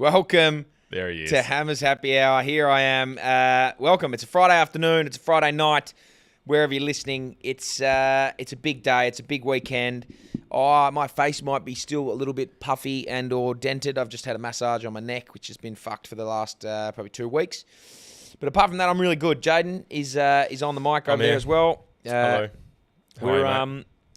Welcome There he is. to Hammer's Happy Hour. Here I am. Welcome. It's a Friday afternoon. It's a Friday night. Wherever you're listening, it's a big day. It's a big weekend. Oh, my face might be still a little bit puffy and or dented. I've just had a massage on my neck, which has been fucked for the last probably 2 weeks. But apart from that, I'm really good. Jaiden is on the mic over there as well. Hello.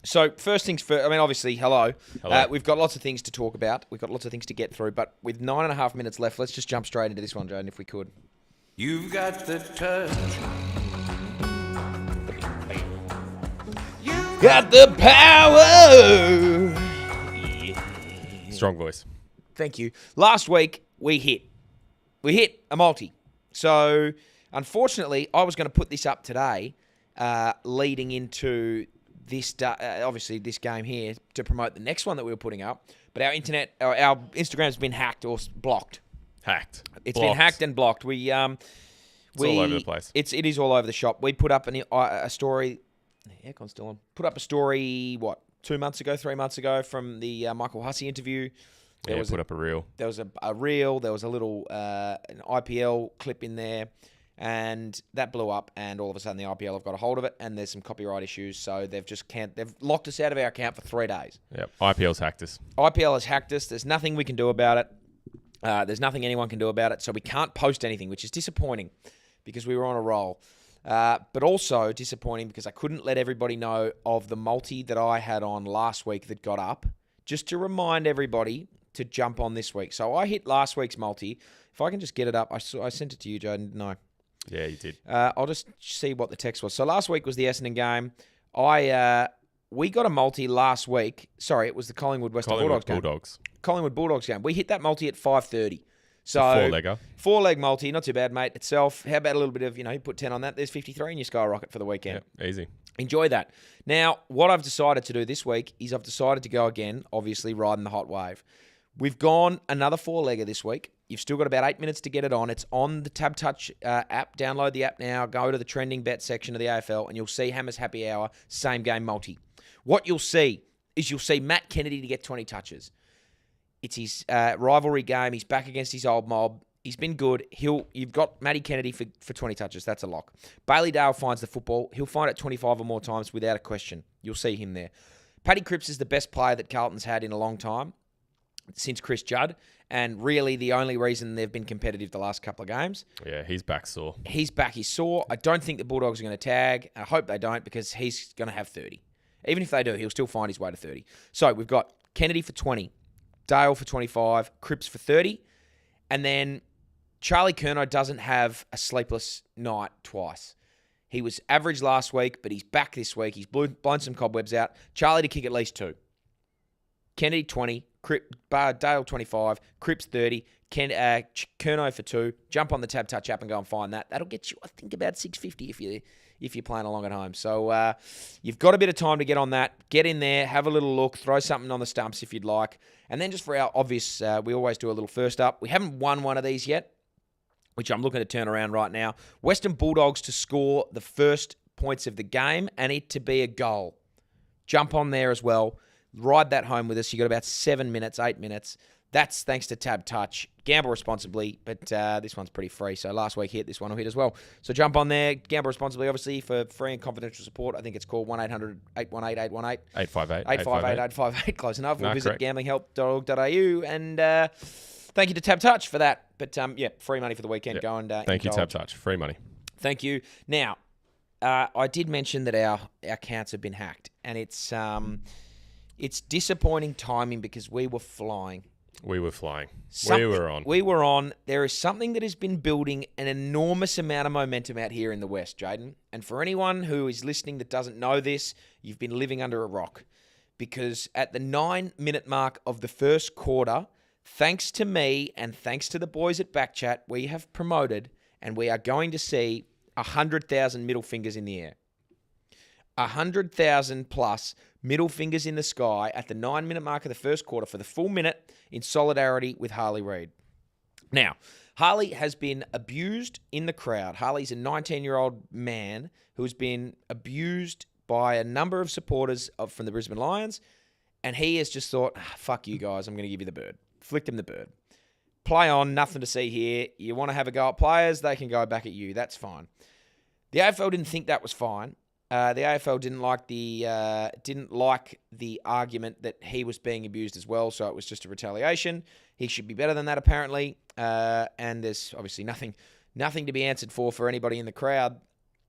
So first things first, I mean, obviously, hello. Hello. We've got lots of things to talk about. We've got lots of things to get through. But with 9.5 minutes left, let's just jump straight into this one, Jaiden, if we could. You've got the touch. Got the power! Strong voice. Thank you. Last week, we hit a multi. So, unfortunately, I was going to put this up today, leading into this, obviously this game here, to promote the next one that we were putting up. But our Instagram's been hacked or blocked. Hacked. It's been hacked and blocked. It's all over the place. It is all over the shop. We put up a story. Aircon's still on. Put up a story, 3 months ago from the Michael Hussey interview. Put up a reel. There was a reel. There was a little an IPL clip in there, and that blew up. And all of a sudden, the IPL have got a hold of it, and there's some copyright issues. So they've locked us out of our account for 3 days. Yep. IPL's hacked us. IPL has hacked us. There's nothing we can do about it. There's nothing anyone can do about it. So we can't post anything, which is disappointing because we were on a roll. But also disappointing because I couldn't let everybody know of the multi that I had on last week that got up, just to remind everybody to jump on this week. So I hit last week's multi. If I can just get it up, I sent it to you, Jaiden. No. Yeah, you did. I'll just see what the text was. So last week was the Essendon game. We got a multi last week. Sorry, it was the Collingwood Bulldogs game. Collingwood Bulldogs game. We hit that multi at 5:30. So, 4-legger. 4-leg multi, not too bad, mate, itself. How about a little bit of, you put 10 on that. There's 53 in your skyrocket for the weekend. Yeah, easy. Enjoy that. Now, what I've decided to do this week is I've decided to go again, obviously riding the hot wave. We've gone another 4-legger this week. You've still got about 8 minutes to get it on. It's on the TABtouch app. Download the app now. Go to the trending bet section of the AFL, and you'll see Hammer's Happy Hour, same game multi. What you'll see is Matt Kennedy to get 20 touches. It's his rivalry game. He's back against his old mob. He's been good. You've got Matty Kennedy for 20 touches. That's a lock. Bailey Dale finds the football. He'll find it 25 or more times without a question. You'll see him there. Paddy Cripps is the best player that Carlton's had in a long time since Chris Judd, and really the only reason they've been competitive the last couple of games. Yeah, he's back sore. He's back. He's sore. I don't think the Bulldogs are going to tag. I hope they don't because he's going to have 30. Even if they do, he'll still find his way to 30. So we've got Kennedy for 20. Dale for 25, Cripps for 30, and then Charlie Curnow doesn't have a sleepless night twice. He was average last week, but he's back this week. He's blown some cobwebs out. Charlie to kick at least 2. Kennedy 20, Dale 25, Cripps 30, Curnow for 2. Jump on the TABtouch app and go and find that. That'll get you, I think, about $6.50 if you're playing along at home. So you've got a bit of time to get on that. Get in there, have a little look, throw something on the stumps if you'd like. And then just for our obvious, we always do a little first up. We haven't won one of these yet, which I'm looking to turn around right now. Western Bulldogs to score the first points of the game and it to be a goal. Jump on there as well. Ride that home with us. You got about 7 minutes, 8 minutes. That's thanks to TABtouch. Gamble responsibly, but this one's pretty free. So last week hit, this one will hit as well. So jump on there. Gamble responsibly, obviously, for free and confidential support. I think it's called 1-800-818-818. 858-858. Close enough. We'll visit gamblinghelp.org.au. And thank you to TABtouch for that. But free money for the weekend. Yep. Go and thank you, indulge. TABtouch. Free money. Thank you. Now, I did mention that our accounts have been hacked. And it's disappointing timing because we were flying. We were flying. We were on. There is something that has been building an enormous amount of momentum out here in the West, Jaiden. And for anyone who is listening that doesn't know this, you've been living under a rock. Because at the 9-minute mark of the first quarter, thanks to me and thanks to the boys at BackChat, we have promoted and we are going to see 100,000 middle fingers in the air. 100,000 plus middle fingers in the sky at the 9-minute mark of the first quarter for the full minute in solidarity with Harley Reed. Now, Harley has been abused in the crowd. Harley's a 19-year-old man who has been abused by a number of supporters from the Brisbane Lions, and he has just thought, fuck you guys, I'm going to give you the bird. Flicked him the bird. play on, nothing to see here. You want to have a go at players, they can go back at you. That's fine. The AFL didn't think that was fine. The AFL didn't like the argument that he was being abused as well, so it was just a retaliation. He should be better than that, apparently. And there's obviously nothing to be answered for anybody in the crowd.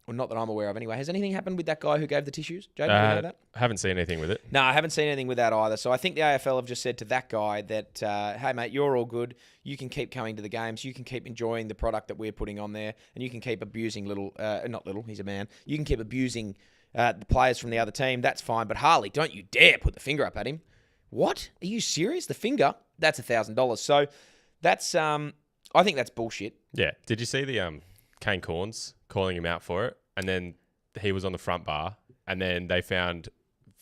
Well, not that I'm aware of anyway. Has anything happened with that guy who gave the tissues? Jaiden, you know that? I haven't seen anything with it. No, I haven't seen anything with that either. So I think the AFL have just said to that guy that, hey, mate, you're all good. You can keep coming to the games. You can keep enjoying the product that we're putting on there. And you can keep abusing not little, he's a man. You can keep abusing the players from the other team. That's fine. But Harley, don't you dare put the finger up at him. What? Are you serious? The finger? That's $1,000. So that's, I think that's bullshit. Yeah. Did you see the Kane Corns calling him out for it? And then he was on the front bar, and then they found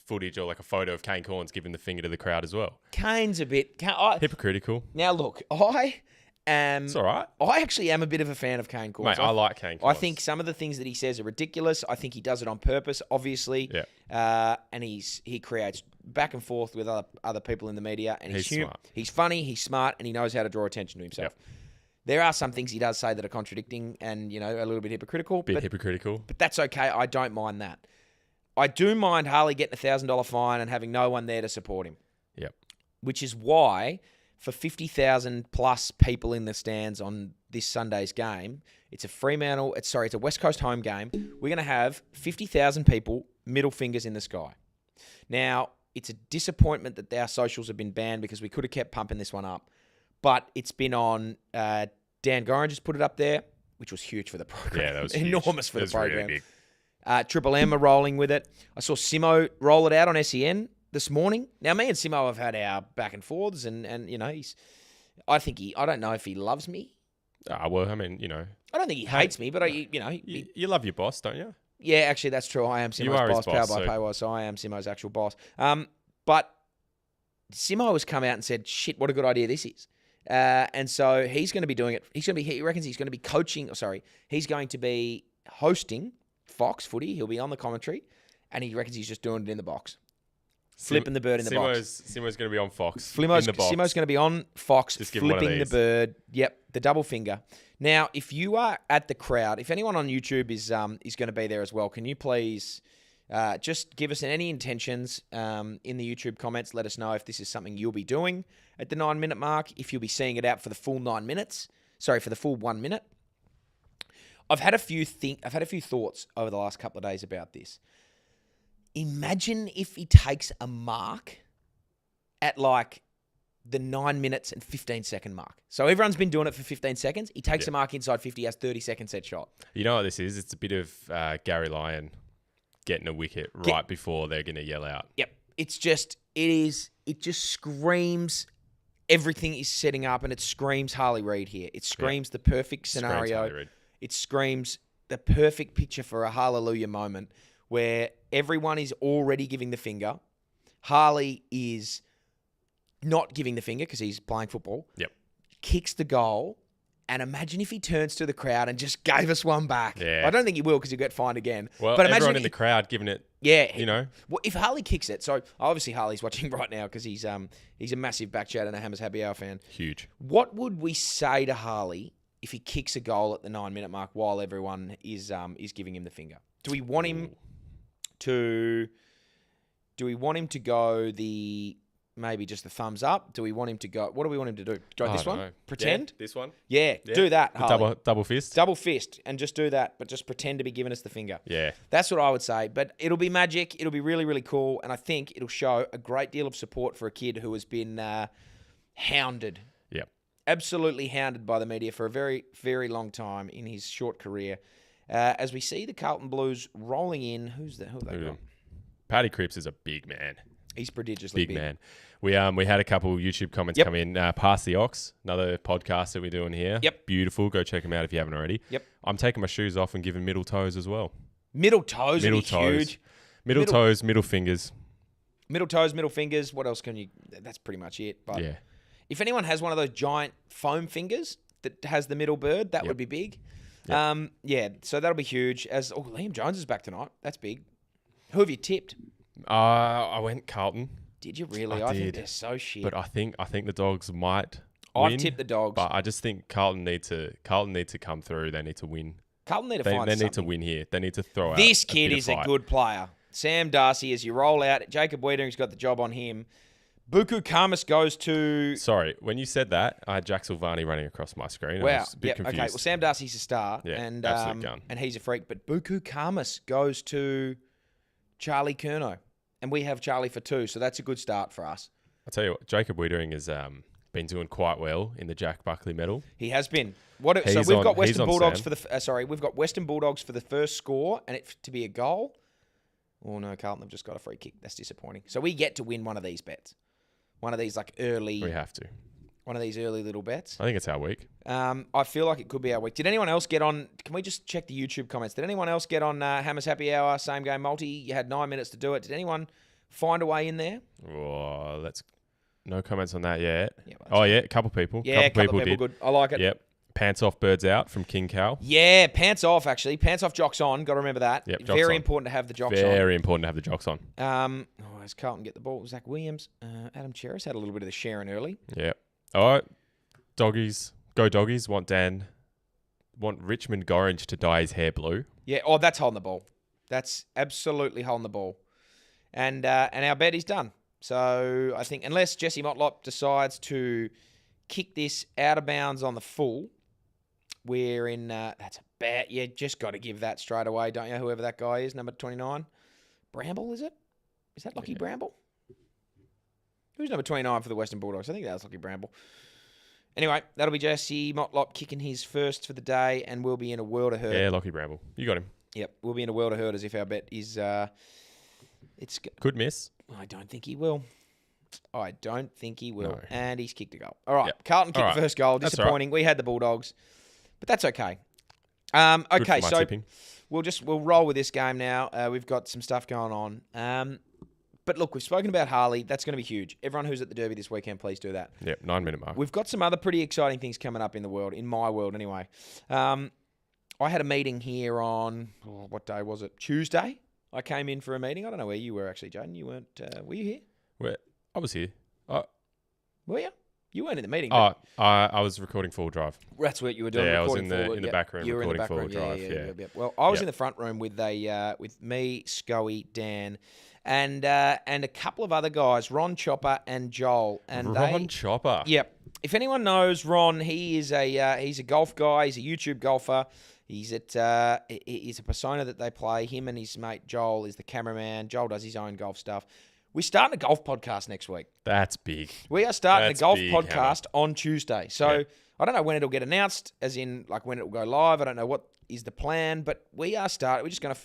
footage or like a photo of Kane Corns giving the finger to the crowd as well. Kane's a bit... Hypocritical. Now, look, I am... It's all right. I actually am a bit of a fan of Kane Corns. Mate, I like Kane Corns. I think some of the things that he says are ridiculous. I think he does it on purpose, obviously. Yeah. And he creates back and forth with other people in the media. And He's smart. He's funny, he's smart, and he knows how to draw attention to himself. Yep. There are some things he does say that are contradicting and, a little bit hypocritical. Hypocritical. But that's okay. I don't mind that. I do mind Harley getting a $1,000 fine and having no one there to support him. Yep. Which is why, for 50,000 plus people in the stands on this Sunday's game, it's a West Coast home game. We're going to have 50,000 people, middle fingers in the sky. Now, it's a disappointment that our socials have been banned because we could have kept pumping this one up. But it's been on, Dan Gorringe just put it up there, which was huge for the program. Yeah, that was enormous for the program. Really big. Triple M are rolling with it. I saw Simo roll it out on SEN this morning. Now, me and Simo have had our back and forths, and I don't know if he loves me. Well, I mean, I don't think he hates me, but you love your boss, don't you? Yeah, actually, that's true. I am Simo's boss, powered by Paywall, so I am Simo's actual boss. But Simo has come out and said, shit, what a good idea this is. And so he's going to be doing it. He reckons he's going to be coaching. He's going to be hosting Fox Footy. He'll be on the commentary, and he reckons he's just doing it in the box, flipping the bird in the box. Simo's going to be on Fox. Simo's going to be on Fox, just flipping the bird. Yep, the double finger. Now, if you are at the crowd, if anyone on YouTube is going to be there as well, can you please just give us any intentions in the YouTube comments? Let us know if this is something you'll be doing at the 9-minute mark, if you'll be seeing it out for the full 9 minutes. Sorry, for the full 1 minute. I've had a few thoughts over the last couple of days about this. Imagine if he takes a mark at like the 9 minutes and 15 second mark. So everyone's been doing it for 15 seconds. He takes a mark inside 50, has 30 second set shot. You know what this is? It's a bit of Gary Lyon getting a wicket right before they're going to yell out. Yep. It just screams everything is setting up, and it screams Harley Reed here. It screams the perfect scenario. It screams the perfect picture for a hallelujah moment where everyone is already giving the finger. Harley is not giving the finger because he's playing football. Yep. Kicks the goal. And imagine if he turns to the crowd and just gave us one back. Yeah. I don't think he will because he'll get fined again. Well, but everyone in the crowd giving it, Well, if Harley kicks it, so obviously Harley's watching right now because he's a massive BackChat and a Hammers Happy Hour fan. Huge. What would we say to Harley if he kicks a goal at the 9-minute mark while everyone is giving him the finger? Do we want him to go maybe just the thumbs up? Do we want him to go? What do we want him to do? Go this one? Pretend? Yeah, this one? Yeah, do that, Harley. Double fist? Double fist, and just do that, but just pretend to be giving us the finger. Yeah. That's what I would say. But it'll be magic. It'll be really, really cool. And I think it'll show a great deal of support for a kid who has been hounded. Yep. Absolutely hounded by the media for a very, very long time in his short career. As we see the Carlton Blues rolling in. Who have they got? Paddy Cripps is a big man. He's prodigiously big. Man. We had a couple YouTube comments come in. Pass the Ox, another podcast that we're doing here. Yep. Beautiful. Go check them out if you haven't already. Yep. I'm taking my shoes off and giving middle toes as well. Middle toes would be huge. Middle toes, middle fingers. Middle toes, middle fingers. What else can you... That's pretty much it. But yeah. If anyone has one of those giant foam fingers that has the middle bird, that would be big. Yep. So that'll be huge. Liam Jones is back tonight. That's big. Who have you tipped? I went Carlton. Did you really? I think they're so shit. But I think the Dogs might I've win, tipped the dogs. but I just think Carlton need to come through. They need to win. Carlton need to They find need to something. win here. They need to throw out. This kid bit is of a fight. good player. Sam Darcy, as you roll out, Jacob Wiedering's got the job on him. Buku Kamas goes to... Sorry, when you said that, I had Jack Silvani running across my screen. I Wow. was a bit confused. Okay. Well, Sam Darcy's a star. Yeah, and absolute gun. And he's a freak. But Buku Kamas goes to Charlie Curnow. And we have Charlie for 2. So that's a good start for us. I'll tell you what, Jacob Wiedering has been doing quite well in the Jack Buckley medal. He has been. So He's we've on- got he's Western on Bulldogs Sam. for the... we've got Western Bulldogs for the first score and it to be a goal. Oh, no, Carlton have just got a free kick. That's disappointing. So we get to win one of these bets. One of these early... We have to. One of these early little bets. I think it's our week. I feel like it could be our week. Did anyone else get on... Can we just check the YouTube comments? Did anyone else get on Hammer's Happy Hour, same game multi? You had 9 minutes to do it. Did anyone find a way in there? Oh, no comments on that yet. Yeah, A couple people. Yeah, a couple of did. people good. I like it. Yep. Pants off, birds out from King Cow. Yeah, pants off, actually. Pants off, jocks on. Got to remember that. Yep, jocks Very on. important to have the jocks Very important to have the jocks on. on. As Carlton get the ball, Zach Williams. Adam Cheris had a little bit of the sharing early. Yep. All right. Doggies. Go doggies. Want Richmond Gorringe to dye his hair blue. Yeah, that's holding the ball. That's absolutely holding the ball. And our bet is done. So I think unless Jesse Motlop decides to kick this out of bounds on the full, we're in... that's a bad... You just got to give that straight away, don't you? Whoever that guy is, number 29. Bramble, is it? Is that Lockie Bramble? Who's number 29 for the Western Bulldogs? I think that was Lockie Bramble. Anyway, that'll be Jesse Motlop kicking his first for the day, and we'll be in a world of hurt. Yeah, Lockie Bramble. You got him. Yep, we'll be in a world of hurt as if our bet is... Could miss. I don't think he will. No. And he's kicked a goal. All right, Yep. Carlton kicked All right. the first goal. That's all Disappointing. We had the Bulldogs, but that's okay. Good Okay, for my so tipping. we'll roll with this game now. We've got some stuff going on. But look, we've spoken about Harley. That's going to be huge. Everyone who's at the Derby this weekend, please do that. Yep, 9 minute mark. We've got some other pretty exciting things coming up in the world, in my world anyway. I had a meeting here on, what day was it? Tuesday. I came in for a meeting. I don't know where you were actually, Jaiden. You weren't, were you here? I was here. Were you? You weren't in the meeting. I was recording Full Drive. That's what you were doing. Yeah, I was recording in the forward. the back room You were in the recording back Full room. Drive. Yeah. Well, I was Yep. in the front room with with me, Scoey, Dan, and a couple of other guys, Ron Chopper and Joel. And Ron Chopper. Yep. If anyone knows Ron, he's a golf guy. He's a YouTube golfer. He's a persona that they play. Him and his mate Joel is the cameraman. Joel does his own golf stuff. We're starting a golf podcast next week. That's big. We are starting That's a golf big, podcast on Tuesday. So Yeah. I don't know when it'll get announced, as in like when it will go live. I don't know what is the plan, but we are starting.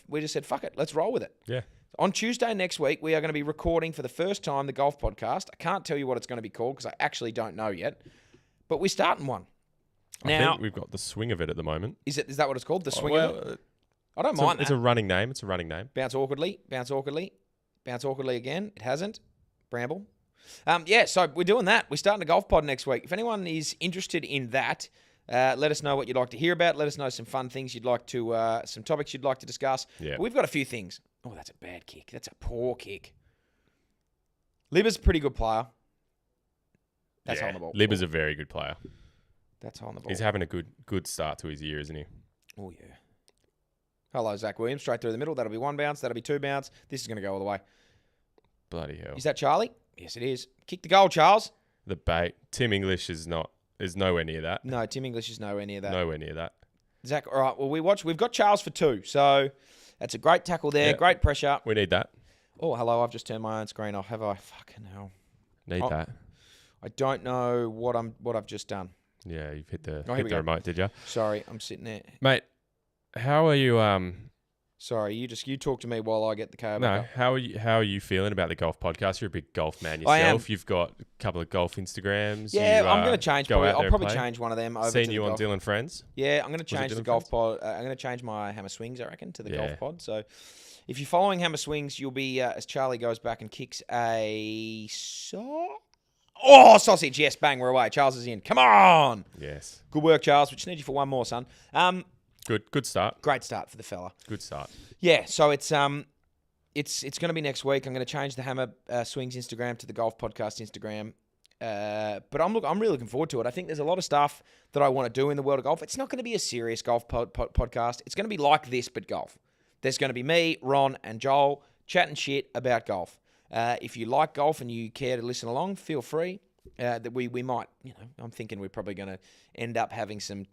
We just said fuck it, let's roll with it. Yeah. On Tuesday next week, we are going to be recording for the first time the golf podcast. I can't tell you what it's going to be called because I actually don't know yet, but we're starting one. I Now, think we've got the swing of it at the moment. is that what it's called? The swing of it? I don't mind that. It's a running name. It's a running name. Bounce awkwardly, bounce awkwardly, bounce awkwardly again. It hasn't. Bramble. So we're doing that. We're starting a golf pod next week. If anyone is interested in that, let us know what you'd like to hear about. Let us know some fun things you'd like to, some topics you'd like to discuss. Yeah. We've got a few things. Oh, that's a bad kick. That's a poor kick. Libba's a pretty good player. That's on the ball. Libba's a very good player. That's on the ball. He's having a good start to his year, isn't he? Oh, yeah. Hello, Zach Williams. Straight through the middle. That'll be 1 bounce. That'll be 2 bounce. This is going to go all the way. Bloody hell. Is that Charlie? Yes, it is. Kick the goal, Charles. The bait. Tim English is nowhere near that. No, Tim English is nowhere near that. Nowhere near that. Zach, all right. Well, we've got Charles for 2. So that's a great tackle there. Yeah. Great pressure. We need that. Oh, hello. I've just turned my own screen off. Have I? Fucking hell. Need that. I don't know what I've just done. Yeah, you've hit the, Oh, here hit we the go. remote, did you? Sorry, I'm sitting there. Mate, how are you Sorry, you talk to me while I get the car back No, up. how are you feeling about the golf podcast? You're a big golf man I am. yourself. You've got a couple of golf Instagrams. Yeah, You, I'm going to change. go out I'll there and probably play. change one of them over Seen to you the on golf. Dylan Friends. Yeah, I'm going to change it the Dylan golf pod. I'm going to change my Hammer Swings, I reckon, to the golf Yeah. pod. So if you're following Hammer Swings, you'll be, as Charlie goes back and kicks a sausage. Yes, bang, we're away. Charles is in. Come on. Yes. Good work, Charles. We just need you for one more, son. Good start. Great start for the fella. Good start. Yeah, so it's going to be next week. I'm going to change the Hammer Swings Instagram to the Golf Podcast Instagram. But I'm really looking forward to it. I think there's a lot of stuff that I want to do in the world of golf. It's not going to be a serious golf podcast. It's going to be like this, but golf. There's going to be me, Ron, and Joel chatting shit about golf. If you like golf and you care to listen along, feel free. That we might, I'm thinking we're probably going to end up having some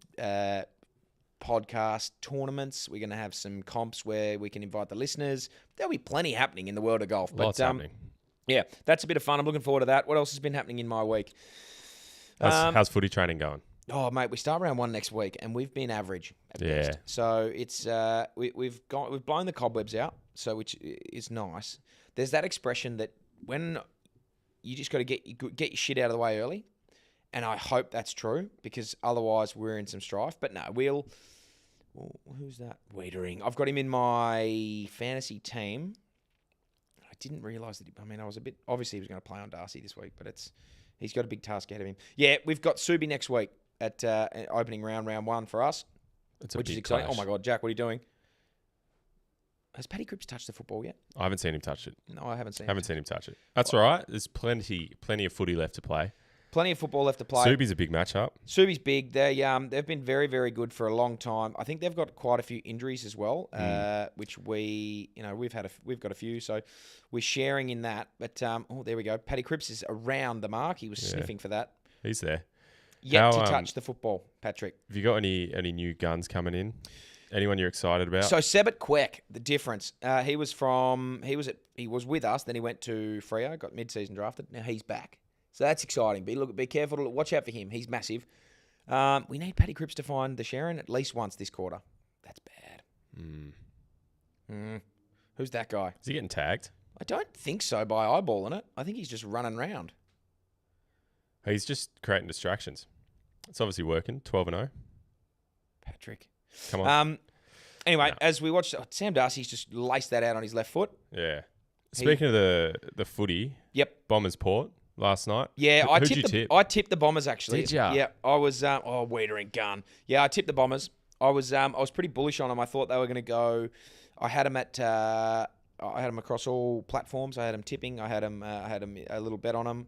podcast tournaments. We're going to have some comps where we can invite the listeners. There'll be plenty happening in the world of golf. Lots happening. Yeah, that's a bit of fun. I'm looking forward to that. What else has been happening in my week? How's footy training going? Oh, mate, we start round 1 next week, and we've been average at Yeah. best. So it's we've blown the cobwebs out, so which is nice. There's that expression that when you just got to get your shit out of the way early, and I hope that's true because otherwise we're in some strife. But no, who's that? Wiedering. I've got him in my fantasy team. I didn't realise that. I was a bit. Obviously, he was going to play on Darcy this week, but he's got a big task ahead of him. Yeah, we've got Subi next week at opening round 1 for us, which is exciting. Clash. Oh my God, Jack, what are you doing? Has Paddy Cripps touched the football yet? I haven't seen him touch it. No, I haven't seen. Seen him touch it. That's all right. There's plenty of footy left to play. Plenty of football left to play. Subi's a big matchup. Subi's big. They've been very, very good for a long time. I think they've got quite a few injuries as well, which we've got a few, so we're sharing in that. But there we go. Paddy Cripps is around the mark. He was sniffing for that. He's there. Yet to touch the football, Patrick. Have you got any new guns coming in? Anyone you're excited about? So Sebit Quek, the difference. He was with us. Then he went to Freo, got mid-season drafted. Now he's back. So that's exciting. Be careful. Watch out for him. He's massive. We need Paddy Cripps to find the Sharon at least once this quarter. That's bad. Who's that guy? Is he getting tagged? I don't think so by eyeballing it. I think he's just running around. He's just creating distractions. It's obviously working. 12-0. Patrick. Come on. Anyway, as we watched, Sam Darcy's just laced that out on his left foot. Yeah. Speaking of the footy. Yep. Bombers Port last night. Yeah, Who'd you tip? I tipped the Bombers actually. Did ya? Yeah, I was. Wiedering gun. Yeah, I tipped the Bombers. I was pretty bullish on them. I thought they were going to go. I had them across all platforms. I had them tipping. I had them a little bet on them.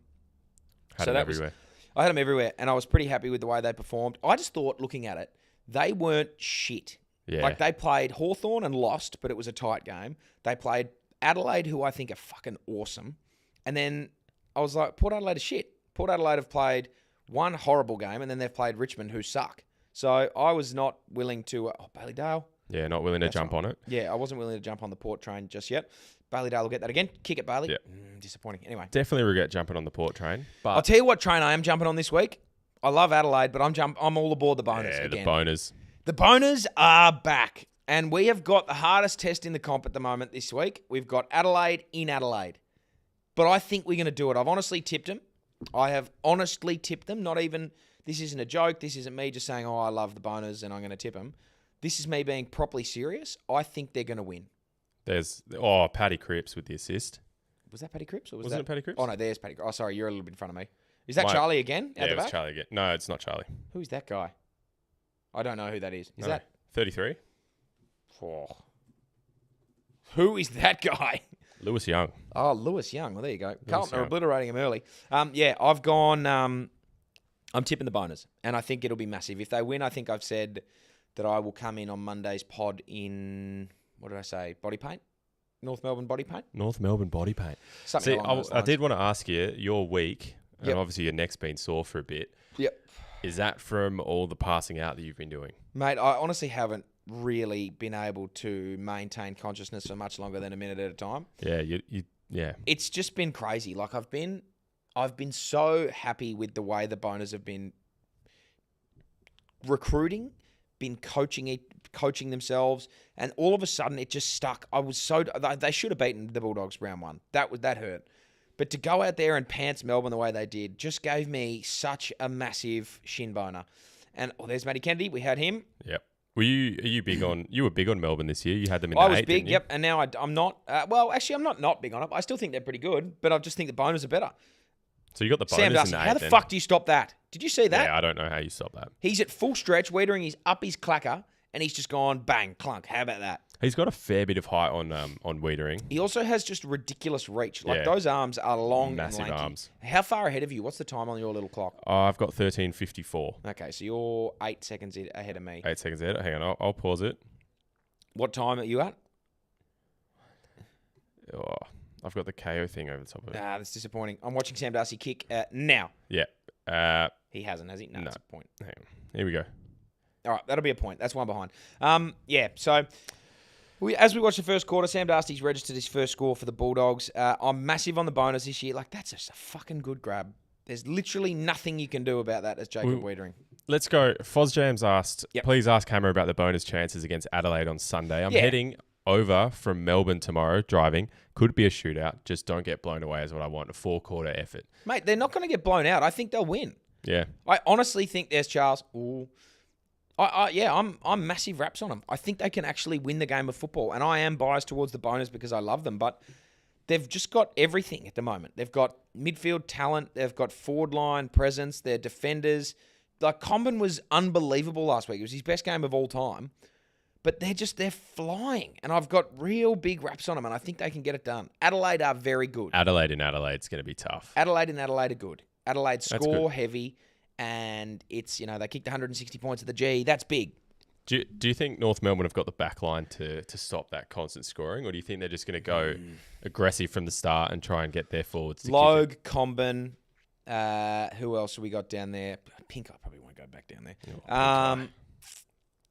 Had them everywhere. I had them everywhere, and I was pretty happy with the way they performed. I just thought, looking at it, they weren't shit. Yeah. Like, they played Hawthorn and lost, but it was a tight game. They played Adelaide, who I think are fucking awesome. And then I was like, Port Adelaide is shit. Port Adelaide have played one horrible game, and then they've played Richmond, who suck. So I was not willing to... Bailey-Dale. Yeah, not willing to jump on it. Yeah, I wasn't willing to jump on the Port train just yet. Bailey-Dale will get that again. Kick it, Bailey. Yeah. Disappointing. Anyway. Definitely regret jumping on the Port train. But I'll tell you what train I am jumping on this week. I love Adelaide, but I'm all aboard the Boners again. The Boners. The Boners are back. And we have got the hardest test in the comp at the moment this week. We've got Adelaide in Adelaide. But I think we're going to do it. I've honestly tipped them. I have honestly tipped them. Not even, this isn't a joke. This isn't me just saying, I love the Boners and I'm going to tip them. This is me being properly serious. I think they're going to win. There's, Paddy Cripps with the assist. Was that Paddy Cripps? Or Wasn't it Paddy Cripps? Oh, no, there's Paddy Cripps. Oh, sorry, you're a little bit in front of me. Is that Charlie again? Yeah, it's Charlie again. No, it's not Charlie. Who's that guy? I don't know who that is. Is that 33? Oh. Who is that guy? Lewis Young. Oh, Lewis Young. Well, there you go. Carlton are obliterating him early. I've gone... I'm tipping the Boners, and I think it'll be massive. If they win, I think I've said that I will come in on Monday's pod in... What did I say? Body paint? North Melbourne body paint? North Melbourne body paint. Something along those lines. I did want to ask you, your week, Yep. and obviously your neck's been sore for a bit. Yep. Is that from all the passing out that you've been doing? Mate, I honestly haven't really been able to maintain consciousness for much longer than a minute at a time. Yeah, yeah. It's just been crazy. Like, I've been so happy with the way the Boners have been recruiting, been coaching themselves, and all of a sudden it just stuck. They should have beaten the Bulldogs round 1. That hurt. But to go out there and pants Melbourne the way they did just gave me such a massive shin boner. And there's Matty Kennedy. We had him. Yep. Are you big on? You were big on Melbourne this year. You had them in. I the was 8, big. didn't you? Yep. And now I'm not. Actually, I'm not big on it. I still think they're pretty good, but I just think the Boners are better. So you got the Boners Sam Darcy, in the 8. how the fuck do you stop that? Did you see that? Yeah, I don't know how you stop that. He's at full stretch. Wiedering is up his clacker, and he's just gone bang clunk. How about that? He's got a fair bit of height on Wiedering. He also has just ridiculous reach. Like Yeah. those arms are long Massive and lanky. arms. How far ahead of you? What's the time on your little clock? I've got 13:54. Okay, so you're 8 seconds ahead of me. 8 seconds ahead. Hang on, I'll pause it. What time are you at? Oh, I've got the KO thing over the top of it. Ah, that's disappointing. I'm watching Sam Darcy kick now. Yeah. He hasn't, has he? No, No. that's a point. Hang on. Here we go. All right, that'll be a point. That's one behind. So as we watch the first quarter, Sam Darcy's registered his first score for the Bulldogs. I'm massive on the bonus this year. Like, that's just a fucking good grab. There's literally nothing you can do about that as Jacob Wiedering. Let's go. Fozjam's asked, Yep. please ask Hammer about the bonus chances against Adelaide on Sunday. I'm heading over from Melbourne tomorrow, driving. Could be a shootout. Just don't get blown away is what I want. A 4-quarter effort. Mate, they're not going to get blown out. I think they'll win. Yeah. I honestly think there's Charles. Ooh. I'm massive raps on them. I think they can actually win the game of football, and I am biased towards the bonus because I love them, but they've just got everything at the moment. They've got midfield talent. They've got forward line presence. They're defenders. Like, Comben was unbelievable last week. It was his best game of all time, but they're flying, and I've got real big raps on them, and I think they can get it done. Adelaide are very good. Adelaide in Adelaide's going to be tough. Adelaide are good. Adelaide That's score good. heavy, and it's, they kicked 160 points at the G. That's big. Do you think North Melbourne have got the back line to stop that constant scoring, or do you think they're just going to go aggressive from the start and try and get their forwards to kick Logue, Comben, who else have we got down there? Pink, I probably won't go back down there.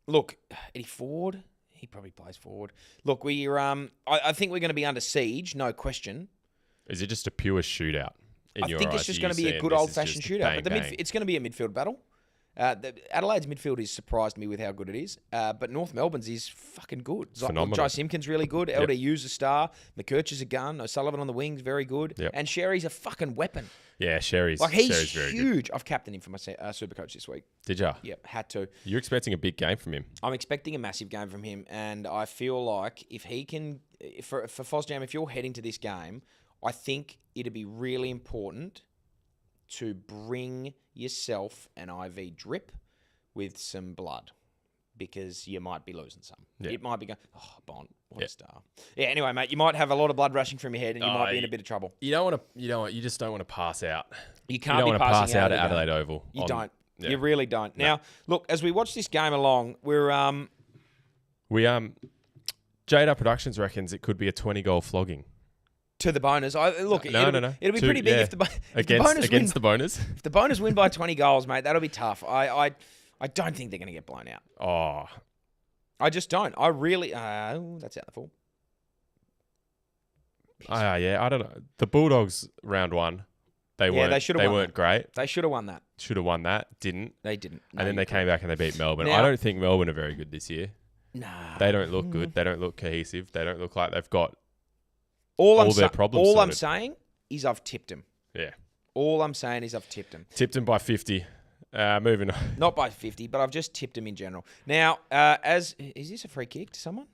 Look, Eddie Ford, he probably plays forward. Look, I think we're going to be under siege, no question. it? Is it just a pure shootout? I think it's just going to be a good old-fashioned shootout. But it's going to be a midfield battle. Adelaide's midfield has surprised me with how good it is. But North Melbourne's is fucking good. Phenomenal. Jai Simpkins really good. LDU's a star. McKercher's a gun. O'Sullivan on the wings, very good. Yep. And Sherry's a fucking weapon. Yeah, Sherry's He's very huge. good. I've captained him for my super coach this week. Did ya? Yep, had to. You're expecting a big game from him. I'm expecting a massive game from him, and I feel like if he can, for Fozjam, if you're heading to this game, I think it'd be really important to bring yourself an IV drip with some blood, because you might be losing some. Yeah. It might be going, Bond, what a star. Yeah, anyway, mate, you might have a lot of blood rushing from your head, and you might be in a bit of trouble. You just don't want to pass out. You can't You be don't want to pass out at the game. Adelaide Oval. You don't. Yeah. You really don't. Now, look, as we watch this game along, we're Jaiden Productions reckons it could be a 20-goal flogging. to the boners. No. It'll be pretty big if the boners win. Against the boners. If the boners win by 20 goals, mate, that'll be tough. I don't think they're going to get blown out. Oh, I just don't. I really. That's out the full. yeah. I don't know. The Bulldogs round one, they weren't great. They should have won that. Should have won that. Didn't. They didn't. And then they came back and they beat Melbourne. Now- I don't think Melbourne are very good this year. Nah. They don't look good. They don't look cohesive. They don't look like they've got All their problems All I'm sorted. saying is I've tipped him. Yeah. All I'm saying is I've tipped him. Tipped them by 50. Moving on. Not by 50, but I've just tipped him in general. Now, is this a free kick to someone?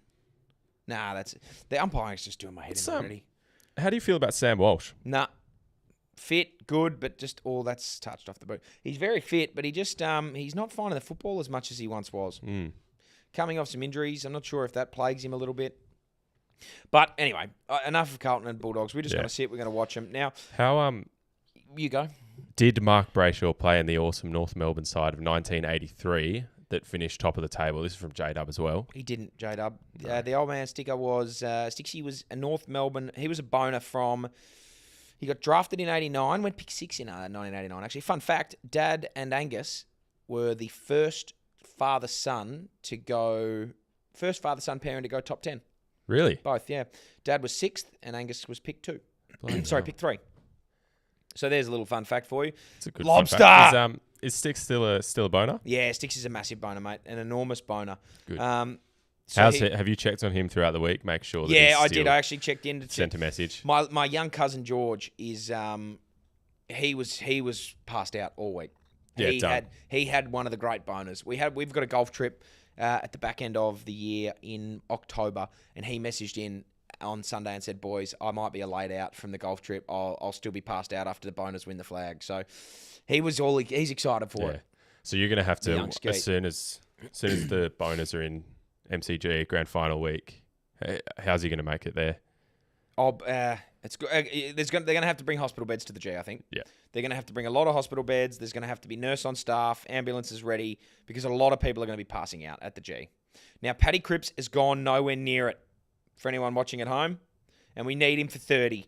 Nah, the umpiring's just doing my head in already. How do you feel about Sam Walsh? Nah. Fit, good, but just all that's touched off the boot. He's very fit, but he just he's not finding the football as much as he once was. Coming off some injuries, I'm not sure if that plagues him a little bit. But anyway, enough of Carlton and Bulldogs. We're just going to sit. We're going to watch them now. How You go. did Mark Brayshaw play in the awesome North Melbourne side of 1983 that finished top of the table? This is from J-Dub as well. He didn't, J-Dub. The old man Sticker was Stixie was a North Melbourne. He was a boner from. He got drafted in 89. Went pick 6 in 1989. Actually, fun fact: Dad and Angus were the first father-son pairing to go top 10. Really? Both, yeah. Dad was 6th and Angus was pick 2. Bloody Sorry, hell. pick 3. So there's a little fun fact for you. It's a good Lobster! fun fact. Is Sticks still a boner? Yeah, Stix is a massive boner, mate. An enormous boner. Good. So Have you checked on him throughout the week? Make sure that yeah, I he's did. still I actually checked in to sent a message. My young cousin George is he was passed out all week. Yeah, He had one of the great boners. We've got a golf trip at the back end of the year in October, and he messaged in on Sunday and said, "Boys, I might be a late out from the golf trip. I'll still be passed out after the boners win the flag." So he's excited for it. So you're going to have to Young skeet. as soon as the boners are in MCG grand final week, How's he going to make it there? They're going to have to bring hospital beds to the G, I think. Yeah. They're going to have to bring a lot of hospital beds. There's going to have to be nurse on staff, ambulances ready, because a lot of people are going to be passing out at the G. Now, Paddy Cripps has gone nowhere near it for anyone watching at home, and we need him for 30.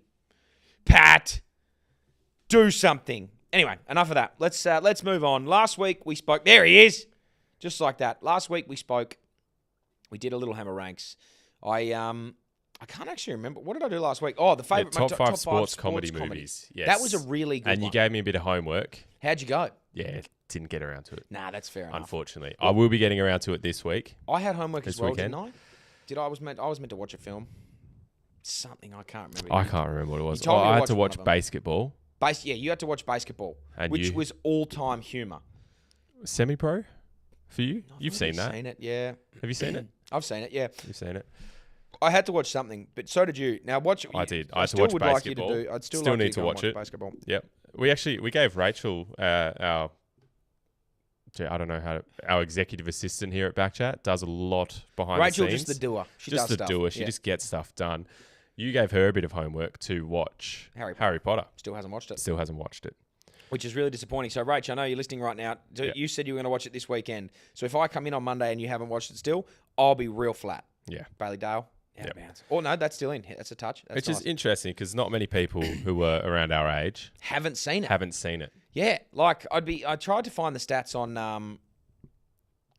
Pat, do something. Anyway, enough of that. Let's move on. Last week we spoke. There he is. Just like that. Last week we spoke. We did a little hammer ranks. I can't actually remember. What did I do last week? Oh, the favorite top five sports comedy movies. Yes. That was a really good one. And you gave me a bit of homework. How'd you go? Yeah, didn't get around to it. Nah, that's fair enough. Unfortunately, I will be getting around to it this week. I had homework this as well, weekend. didn't I? I was meant to watch a film. Something I can't remember. I can't remember what it was. You told me to I had watch to one watch of them. basketball. Yeah, you had to watch basketball, And which you? was all-time humour. Semi-pro for you? You've I've seen that. Seen it, yeah. Have you seen it? I've seen it, yeah. You've seen it. I had to watch something, but so did you. Now watch. I did. I I had to still watch would like basketball. you to do. I'd still Still like you need to go and watch it. Basketball. Yep. We gave Rachel our executive assistant here at BackChat does a lot behind Rachel the scenes. just the doer. She just does the stuff. doer. She Yeah. just gets stuff done. You gave her a bit of homework to watch Harry Potter. Still hasn't watched it, Still hasn't watched it. which is really disappointing. So, Rach, I know you're listening right now. Yeah. You said you were going to watch it this weekend. So if I come in on Monday and you haven't watched it still, I'll be real flat. Yeah. Bailey Dale. Out Yep. of bounds. Oh, no, that's still in. That's a touch. That's It's nice. just interesting because not many people who were around our age Haven't seen it. haven't seen it. Yeah, like I tried to find the stats on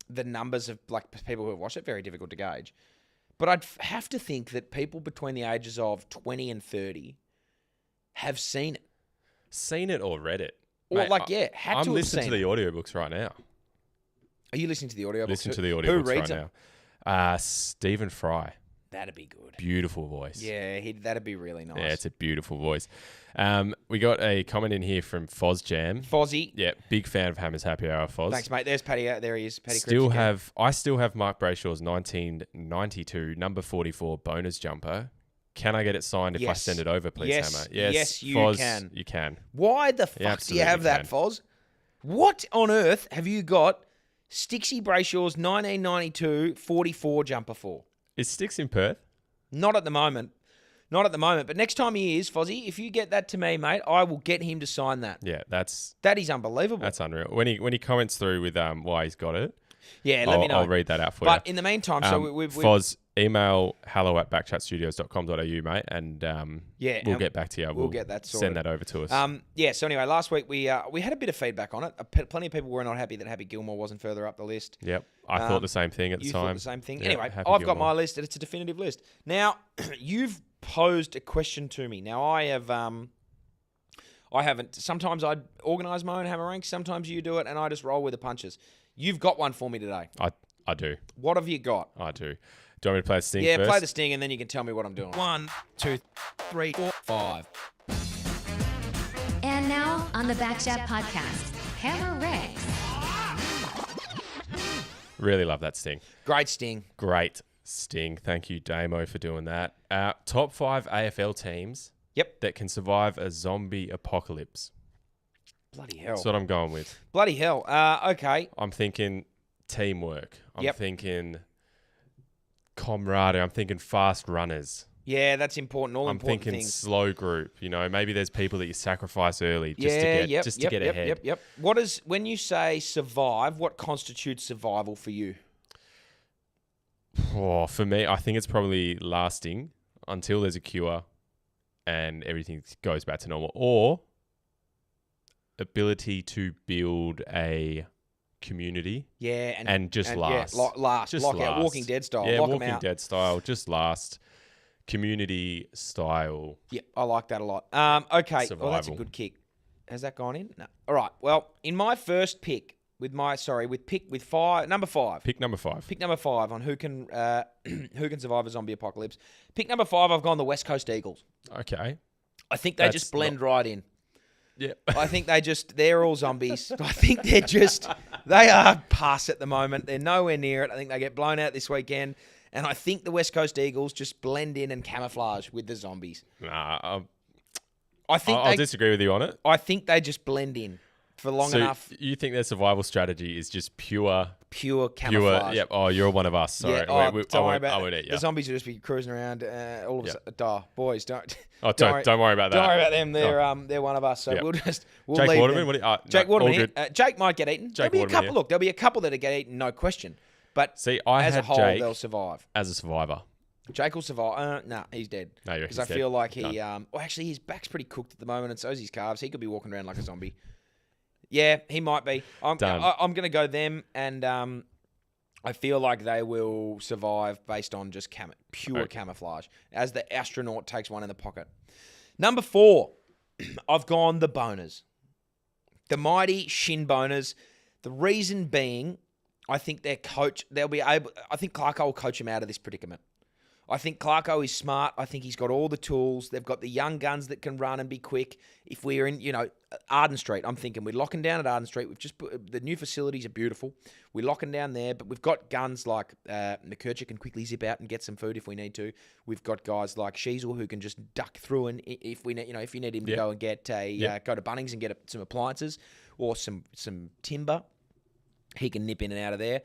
the numbers of like people who have watched it. Very difficult to gauge, but I'd have to think that people between the ages of 20 and 30 have seen it, Seen it or read it. or Mate, had to I'm have listening seen to it. the audiobooks right now. Are you listening to the audio? Listen to the Who audiobooks reads right them? now. Stephen Fry. That'd be good. Beautiful voice. Yeah, that'd be really nice. Yeah, it's a beautiful voice. We got a comment in here from FozJam. Fozzie. Yeah, big fan of Hammer's Happy Hour, Foz. Thanks, mate. There's Paddy. There he is. Paddy. I still have Mark Brayshaw's 1992 number 44 bonus jumper. Can I get it signed if I Yes. send it over, please, Yes. Hammer? Yes, you Foz, can. You can. Why the You fuck do you have absolutely that, can. Foz? What on earth have you got Stixie Brayshaw's 1992 44 jumper for? Is Sticks in Perth? Not at the moment. Not at the moment. But next time he is, Fozzie, if you get that to me, mate, I will get him to sign that. Yeah, that's That is unbelievable. unreal. When he comments through with why he's got it, yeah, let me know. I'll read that out for But you. in the meantime, so we've Foz, email hello@backchatstudios.com.au, mate, and Yeah, we'll and get back to you. we'll get that sorted. Send that over to us. Yeah, so anyway, last week we had a bit of feedback on it. Plenty of people were not happy that Happy Gilmore wasn't further up the list. Yep, I thought the same thing at the You time. thought the same thing. Yeah, Anyway, Happy I've got Gilmore. my list, and it's a definitive list. Now, you've posed a question to me. Now, I haven't. Sometimes I organise my own hammer ranks. Sometimes you do it, and I just roll with the punches. You've got one for me today. I do. What have you got? I do. Do you want me to play the sting Yeah, first? play the sting, and then you can tell me what I'm doing. 1, 2, 3, 4, 5. And now on the BackChat podcast, Hammer Ranks. Really love that sting. Great sting. Great sting. Thank you, Damo, for doing that. Top 5 AFL teams Yep. that can survive a zombie apocalypse. Bloody hell. That's what I'm going with. Bloody hell. Okay. I'm thinking teamwork. I'm Yep. thinking camaraderie. I'm thinking fast runners. Yeah, that's important. All I'm important thinking things. slow group. You know, maybe there's people that you sacrifice early just Yeah, to get yep, just yep, to get yep, ahead. Yep. What is when you say survive? What constitutes survival for you? Oh, for me, I think it's probably lasting until there's a cure and everything goes back to normal, or ability to build a community Yeah, and just last. Yeah, last. Just Lock out. last. Walking Dead style. Yeah, Lock 'em Walking out. Dead style. Just last. Community style. Yep, I like that a lot. Okay, well, that's a Survival. good kick. Has that gone in? No. All right. Well, in my first pick, number 5. Pick number 5. Pick number 5 on who can survive a zombie apocalypse. Pick number 5. I've gone the West Coast Eagles. Okay. I think they That's just blend right in. Yeah. I think they're all zombies. I think they are past at the moment. They're nowhere near it. I think they get blown out this weekend. And I think the West Coast Eagles just blend in and camouflage with the zombies. Nah, I think I'll disagree with you on it. I think they just blend in. for long So enough. you think their survival strategy is just pure Camouflage. Yep. Oh, you're one of us. Sorry. Yeah, I don't worry about won't eat you. The zombies will just be cruising around all of a sudden. Boys, don't. Oh, don't worry about that. Don't worry about them. They're one of us. So Yep. we'll Jake leave Waterman. them. Jake Waterman. all Here. good. Jake might get eaten. Jake There'll be a Waterman couple. here. Look, there'll be a couple that get eaten, no question. But See, I as a had whole, Jake they'll survive. as a survivor. Jake will survive. Nah, he's dead. No, you reckon Because I he's dead? feel like he. Done. Well, actually, his back's pretty cooked at the moment, and so's his calves. He could be walking around like a zombie. Yeah, he might be. I'm Done. going to go them, and I feel like they will survive based on just pure camouflage, as the astronaut takes one in the pocket. Number 4, I've gone the boners. The mighty ShinBONERS. The reason being, I think their coach, I think Clarko will coach him out of this predicament. I think Clarko is smart. I think he's got all the tools. They've got the young guns that can run and be quick. If we're in, Arden Street, I'm thinking we're locking down at Arden Street. We've just put, the new facilities are beautiful. We're locking down there, but we've got guns like Nurkic can quickly zip out and get some food if we need to. We've got guys like Sheasel who can just duck through, and if we need, if you need him to go and get go to Bunnings and get some appliances or some timber, he can nip in and out of there.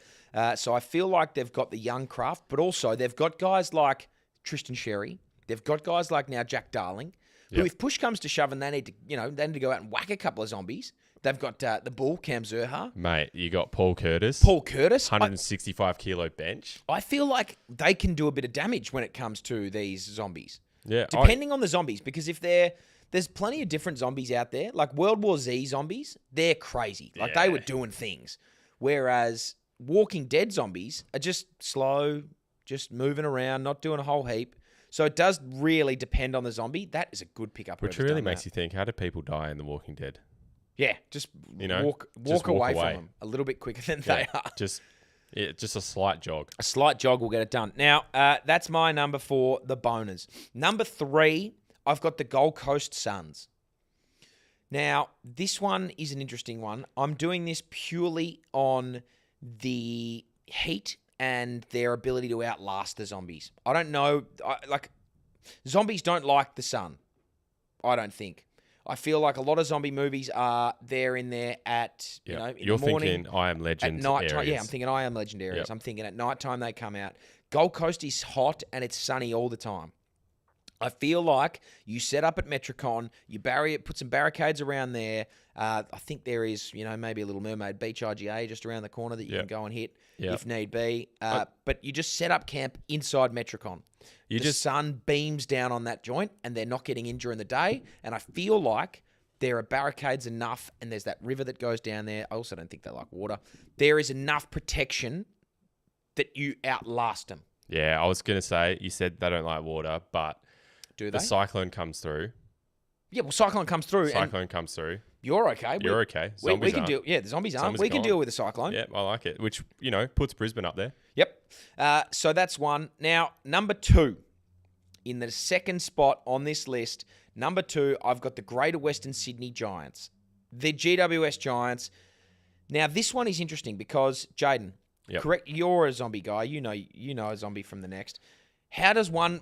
So I feel like they've got the young craft, but also they've got guys like Tristan Sherry. They've got guys like now Jack Darling, who if push comes to shove and they need to, they need to go out and whack a couple of zombies. They've got the bull, Cam Zurha. Mate, you got Paul Curtis. 165 kilo bench. I feel like they can do a bit of damage when it comes to these zombies. Yeah. Depending on the zombies, because if there's plenty of different zombies out there. Like World War Z zombies, they're crazy. Like they were doing things. Whereas Walking Dead zombies are just slow, just moving around, not doing a whole heap. So it does really depend on the zombie. That is a good pickup. Which really makes you think, how do people die in The Walking Dead? Yeah, just walk away from them a little bit quicker than they are. Just a slight jog. A slight jog will get it done. Now, that's my number 4, the boners. Number 3, I've got the Gold Coast Suns. Now, this one is an interesting one. I'm doing this purely on the heat and their ability to outlast the zombies. I don't know. Zombies don't like the sun, I don't think. I feel like a lot of zombie movies are there in there at, in You're the morning. thinking I Am Legend at night time. areas. Yeah, I'm thinking I Am Legend areas. Yep. I'm thinking at night time they come out. Gold Coast is hot and it's sunny all the time. I feel like you set up at Metricon, you put some barricades around there. I think there is, maybe a Little Mermaid Beach IGA just around the corner that you can go and hit if need be. But you just set up camp inside Metricon. The sun beams down on that joint and they're not getting in during the day. And I feel like there are barricades enough, and there's that river that goes down there. I also don't think they like water. There is enough protection that you outlast them. Yeah, I was going to say, you said they don't like water, but do they? The cyclone comes through. Yeah, well, cyclone comes through. You're okay. You're okay. We can deal. Yeah, the zombies aren't. We can deal with the cyclone. Yeah, I like it. Which, puts Brisbane up there. Yep. So that's one. Now, number 2, in the second spot on this list, number 2, I've got the Greater Western Sydney Giants. The GWS Giants. Now, this one is interesting because, Jaiden, correct, you're a zombie guy. You know a zombie from the next. How does one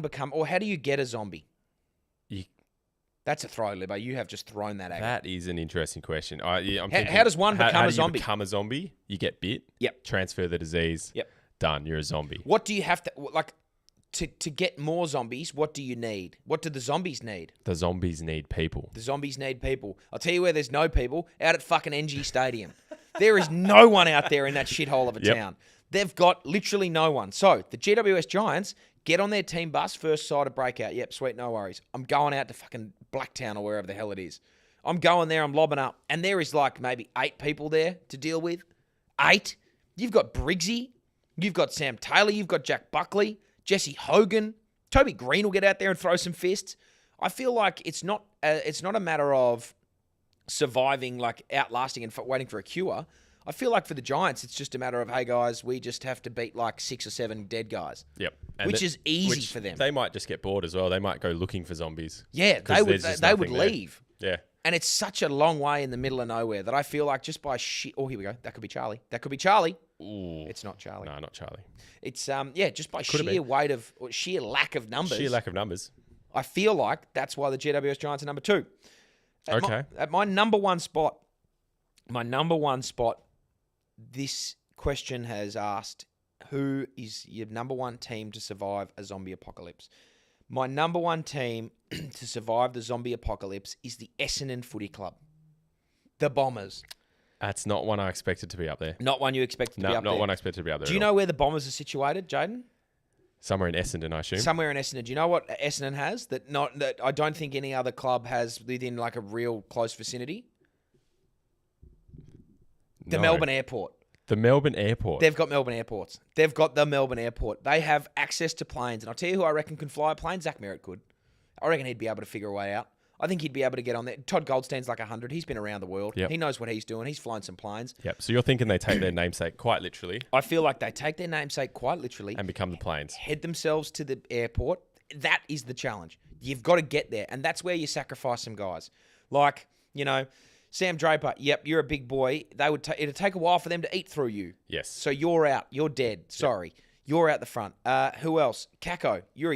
become, or how do you get a zombie? That's a throw, Libbo. You have just thrown that at me. That is an interesting question. I'm thinking, how does one become a zombie? You become a zombie? You get bit. Yep. Transfer the disease. Yep. Done. You're a zombie. What do you have to get more zombies? What do you need? What do the zombies need? The zombies need people. The zombies need people. I'll tell you where there's no people. Out at fucking NG Stadium. There is no one out there in that shithole of a town. They've got literally no one. So the GWS Giants get on their team bus, first side of breakout. Yep, sweet, no worries. I'm going out to fucking Blacktown or wherever the hell it is. I'm going there, I'm lobbing up. And there is like maybe 8 people there to deal with. 8. You've got Briggsy. You've got Sam Taylor. You've got Jack Buckley. Jesse Hogan. Toby Green will get out there and throw some fists. I feel like it's not a matter of surviving, like outlasting and waiting for a cure. I feel like for the Giants, it's just a matter of, hey, guys, we just have to beat like 6 or 7 dead guys. Yep. Which is easy for them. They might just get bored as well. They might go looking for zombies. Yeah, they would leave. Yeah. And it's such a long way in the middle of nowhere that I feel like just by oh, here we go. That could be Charlie. Ooh. It's not Charlie. No, not Charlie. It's, just by sheer weight of, or sheer lack of numbers. Sheer lack of numbers. I feel like that's why the GWS Giants are number 2. At my number 1 spot, My number one spot, this question has asked, who is your number one team to survive a zombie apocalypse? My number one team to survive the zombie apocalypse is the Essendon Footy Club. The Bombers. That's not one I expected to be up there. Not one you expected to be up there. Not one I expected to be up there. Do you know where the Bombers are situated, Jaiden? Somewhere in Essendon, I assume. Somewhere in Essendon. Do you know what Essendon has that I don't think any other club has within like a real close vicinity? The Melbourne Airport. The Melbourne Airport. They've got Melbourne airports. They've got the Melbourne Airport. They have access to planes. And I'll tell you who I reckon can fly a plane. Zach Merritt could. I reckon he'd be able to figure a way out. I think he'd be able to get on there. Todd Goldstein's like 100. He's been around the world. Yep. He knows what he's doing. He's flown some planes. Yep. So you're thinking they take their namesake quite literally I feel like they take their namesake quite literally and become the planes. head themselves to the airport. That is the challenge. You've got to get there. And that's where you sacrifice some guys. Like, Sam Draper, yep, you're a big boy. It'd take a while for them to eat through you. Yes. So you're out. You're dead. Sorry. You're out the front. Who else? Kako, you're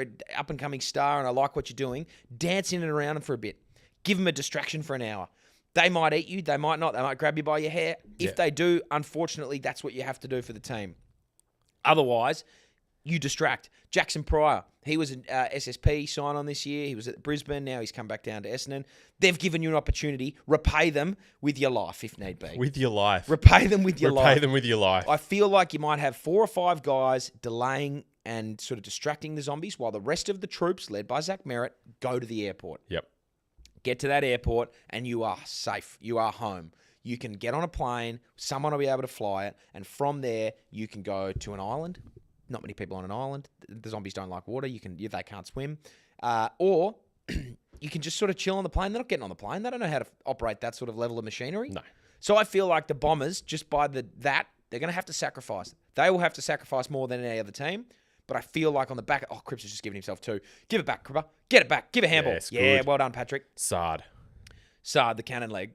an up-and-coming star, and I like what you're doing. Dance in and around them for a bit. Give them a distraction for an hour. They might eat you. They might not. They might grab you by your hair. If they do, unfortunately, that's what you have to do for the team. Otherwise, you distract. Jackson Pryor, he was an SSP sign-on this year. He was at Brisbane. Now he's come back down to Essendon. They've given you an opportunity. Repay them with your life, if need be. With your life. Repay them with your life. Repay them with your life. I feel like you might have 4 or 5 guys delaying and sort of distracting the zombies while the rest of the troops, led by Zach Merritt, go to the airport. Yep. Get to that airport and you are safe. You are home. You can get on a plane. Someone will be able to fly it. And from there, you can go to an island. Not many people on an island. The zombies don't like water. They can't swim. Or you can just sort of chill on the plane. They're not getting on the plane. They don't know how to operate that sort of level of machinery. No. So I feel like the Bombers, just by they're going to have to sacrifice. They will have to sacrifice more than any other team. But I feel like on the back... Oh, Cripps has just given himself 2. Give it back, Cripper. Get it back. Give a handball. Yes, yeah, good. well done, Patrick. Sard, the cannon leg.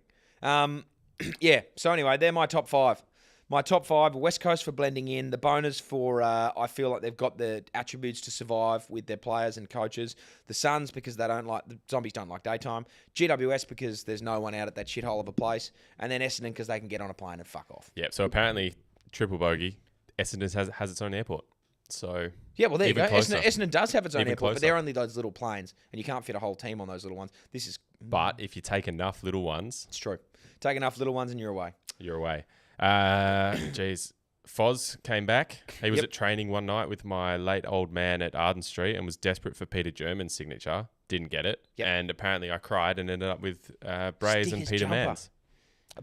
Yeah, so anyway, they're my top 5. My top 5 are West Coast for blending in. The Boners for, I feel like they've got the attributes to survive with their players and coaches. The Suns because the zombies don't like daytime. GWS because there's no one out at that shithole of a place. And then Essendon because they can get on a plane and fuck off. Yeah, so apparently, triple bogey, Essendon has its own airport. So yeah, well, there you go. closer. Essendon does have its own Even airport, closer. but they're only those little planes, and you can't fit a whole team on those little ones. But if you take enough little ones, It's true. Take enough little ones and you're away. you're away. Geez. Foz came back. He was Yep. at training one night with my late old man at Arden Street and was desperate for Peter German's signature. Didn't get it. Yep. And apparently I cried and ended up with Brays and Stick his Peter jumper. Mann's.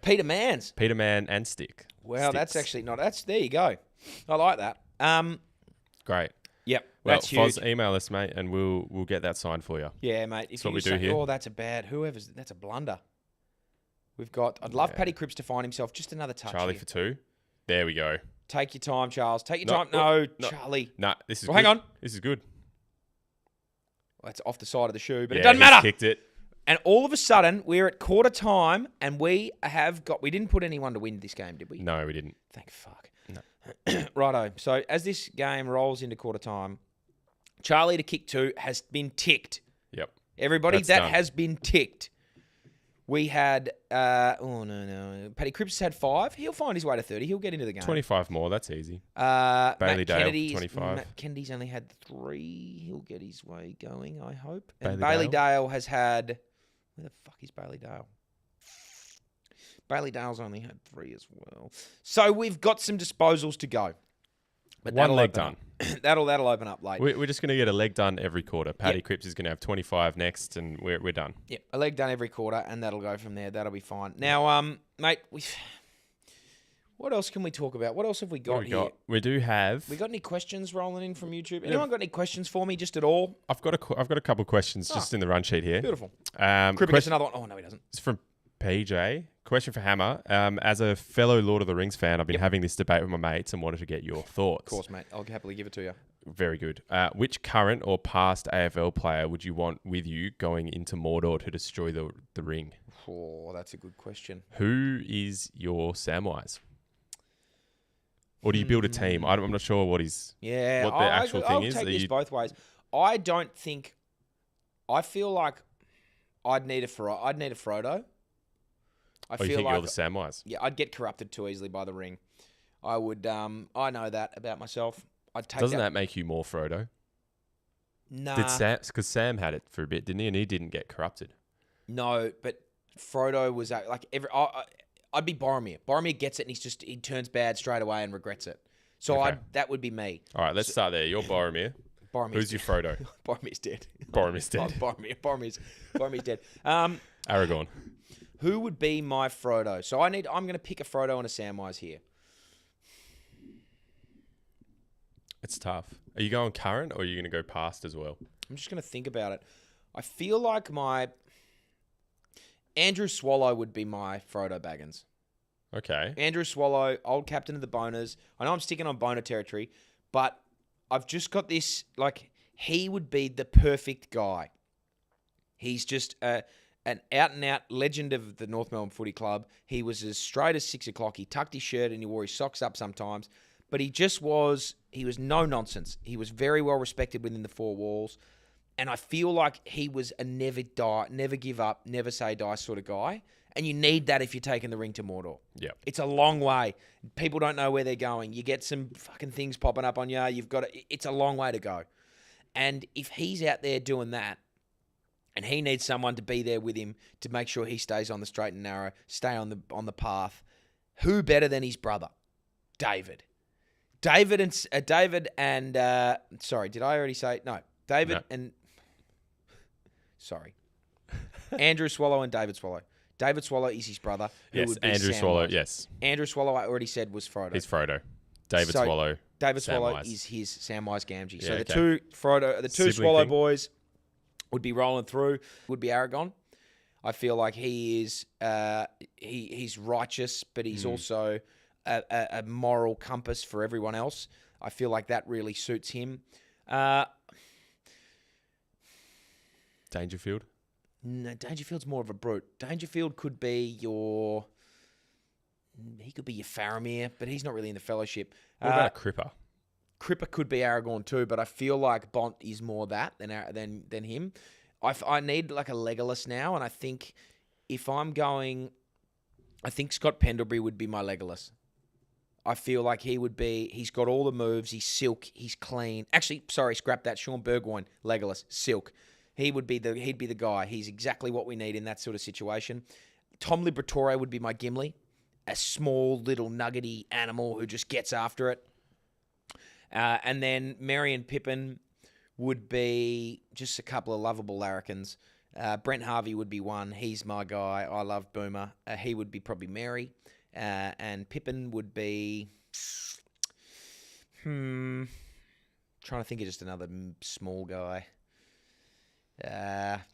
Peter Mann's. Peter Mann and Stick. Well, that's Sticks. actually not. There you go. I like that. Great. Yep. Well, That's huge. Foz, email us, mate, and we'll get that signed for you. Yeah, mate. If That's what you we do say, here. oh, that's a bad. That's a blunder. I'd love Paddy Cripps to find himself just another touch. Charlie here. for 2. There we go. Take your time, Charles. Take your No, time. No, no. Charlie. Nah, this is Well, good. hang on. This is good. Well, that's off the side of the shoe, but Yeah, it doesn't he's matter. kicked it. And all of a sudden, we're at quarter time, and we didn't put anyone to win this game, did we? No, we didn't. Thank fuck. No. Righto. So as this game rolls into quarter time, Charlie to kick 2 has been ticked. Yep. Everybody, That's that done. has been ticked. We had, Paddy Cripps had 5. He'll find his way to 30. He'll get into the game. 25 more. That's easy. Matt Bailey Dale, Kennedy's- 25. Matt Kennedy's only had 3. He'll get his way going, I hope. Bailey And Bailey Dale? Dale has had... Where the fuck is Bailey Dale? Bailey Dale's only had 3 as well. So we've got some disposals to go. But One leg open up. that'll open up late. We're just going to get a leg done every quarter. Paddy Yep. Cripps is going to have 25 next, and we're done. Yep, a leg done every quarter, and that'll go from there. That'll be fine. Now, mate, what else can we talk about? What else have we What got have we here? got? We do have. We got any questions rolling in from YouTube? Anyone got any questions for me, just at all? I've got a couple of questions just in the run sheet here. Beautiful. Cricket Cribbett gets another one. Oh, no, he doesn't. It's from PJ. Question for Hammer. As a fellow Lord of the Rings fan, I've been having this debate with my mates and wanted to get your thoughts. Of course, mate. I'll happily give it to you. Very good. Which current or past AFL player would you want with you going into Mordor to destroy the ring? Oh, that's a good question. Who is your Samwise? Or do you build a team? I'm not sure what the actual thing is. I'll take this You- both ways. I feel like I'd need a Frodo. I you feel think like you're the Samwise? yeah, I'd get corrupted too easily by the ring. I would. I know that about myself. I'd take Doesn't that make you more Frodo? Nah, Did Sam? Because Sam had it for a bit, didn't he? And he didn't get corrupted. no, but Frodo was like I'd be Boromir. Boromir gets it and he turns bad straight away and regrets it. So Okay. that would be me. All right, let's start there. You're Boromir. Boromir's Who's your Frodo? Boromir's dead. Boromir's dead. Oh, Boromir's dead. Aragorn. Who would be my Frodo? So I'm going to pick a Frodo and a Samwise here. It's tough. Are you going current or are you going to go past as well? I'm just going to think about it. I feel like my Andrew Swallow would be my Frodo Baggins. Okay. Andrew Swallow, old captain of the Boners. I know I'm sticking on Boner territory, but I've just got this, like, he would be the perfect guy. He's just an out-and-out legend of the North Melbourne Footy Club. He was as straight as 6 o'clock. He tucked his shirt and he wore his socks up sometimes. But he was no nonsense. He was very well respected within the four walls. And I feel like he was a never give up, never say die sort of guy. And you need that if you're taking the ring to Mordor. Yep. It's a long way. People don't know where they're going. You get some fucking things popping up on you. It's a long way to go. And if he's out there doing that, and he needs someone to be there with him to make sure he stays on the straight and narrow, stay on the path, who better than his brother, David? David and sorry, did I already say no? David No. and sorry, Andrew Swallow and David Swallow. David Swallow is his brother. Who Yes, would be Andrew Samwise. Swallow. Yes, Andrew Swallow, I already said, was Frodo. he's Frodo. David So, Swallow. David Swallow Samwise. is his Samwise Gamgee. Yeah, So okay. the two Sibling Swallow thing. boys would be rolling through. Would be Aragorn. I feel like he is he's righteous, but he's also a moral compass for everyone else. I feel like that really suits him. Dangerfield. No, Dangerfield's more of a brute. Dangerfield could be your Faramir, but he's not really in the Fellowship. What about Cripper? Cripper could be Aragorn too, but I feel like Bont is more that than him. I need like a Legolas now, and I think if I'm going, I think Scott Pendlebury would be my Legolas. I feel like he's got all the moves, he's silk, he's clean. Actually, sorry, scrap that. Sean Burgoyne, Legolas, silk. He'd be the guy. He's exactly what we need in that sort of situation. Tom Liberatore would be my Gimli, a small little nuggety animal who just gets after it. And then Merry and Pippin would be just a couple of lovable larrikins. Brent Harvey would be one. He's my guy. I love Boomer. He would be probably Merry. And Pippin would be... trying to think of just another small guy.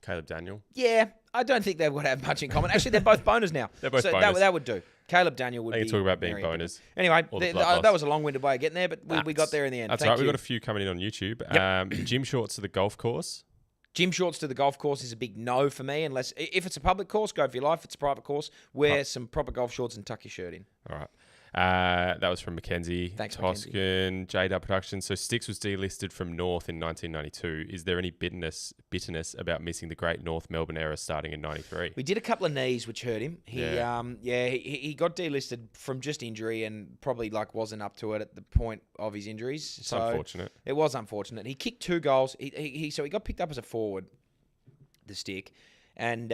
Caleb Daniel. Yeah, I don't think they would have much in common. Actually, they're both boners now. They're both so boners. That would do. Caleb Daniel would They be... can talk about being Merry and boners. Pippin. Anyway, Or the bloodlust. that was a long-winded way of getting there, but we got there in the end. That's Thank right. you. We've got a few coming in on YouTube. Gym shorts to the golf course. Gym shorts to the golf course is a big no for me. Unless if it's a public course, go for your life. If it's a private course, wear some proper golf shorts and tuck your shirt in. All right. That was from Mackenzie. Thanks, Toscan, Jaiden Productions. So Styx was delisted from North in 1992. Is there any bitterness about missing the great North Melbourne era starting in 93? We did a couple of knees, which hurt him. He got delisted from just injury and probably wasn't up to it at the point of his injuries. It's unfortunate. It was unfortunate. He kicked 2 goals. He got picked up as a forward, the Stick, and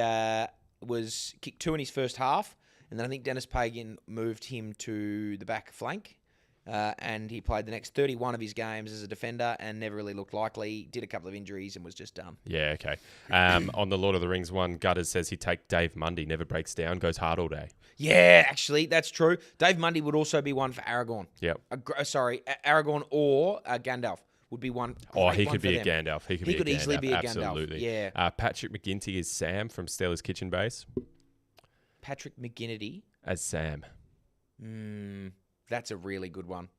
was kicked 2 in his first half. And then I think Dennis Pagan moved him to the back flank. And he played the next 31 of his games as a defender and never really looked likely. Did a couple of injuries and was just done. Yeah, okay. On the Lord of the Rings one, Gutters says he'd take Dave Mundy, never breaks down, goes hard all day. Yeah, actually, that's true. Dave Mundy would also be one for Aragorn. Yep. Aragorn or Gandalf would be one. He one could for be a them. Gandalf. He could easily be a Absolutely. Gandalf. Yeah. Patrick McGinty is Sam from Stella's Kitchen Base. Patrick McGinnity As Sam. That's a really good one.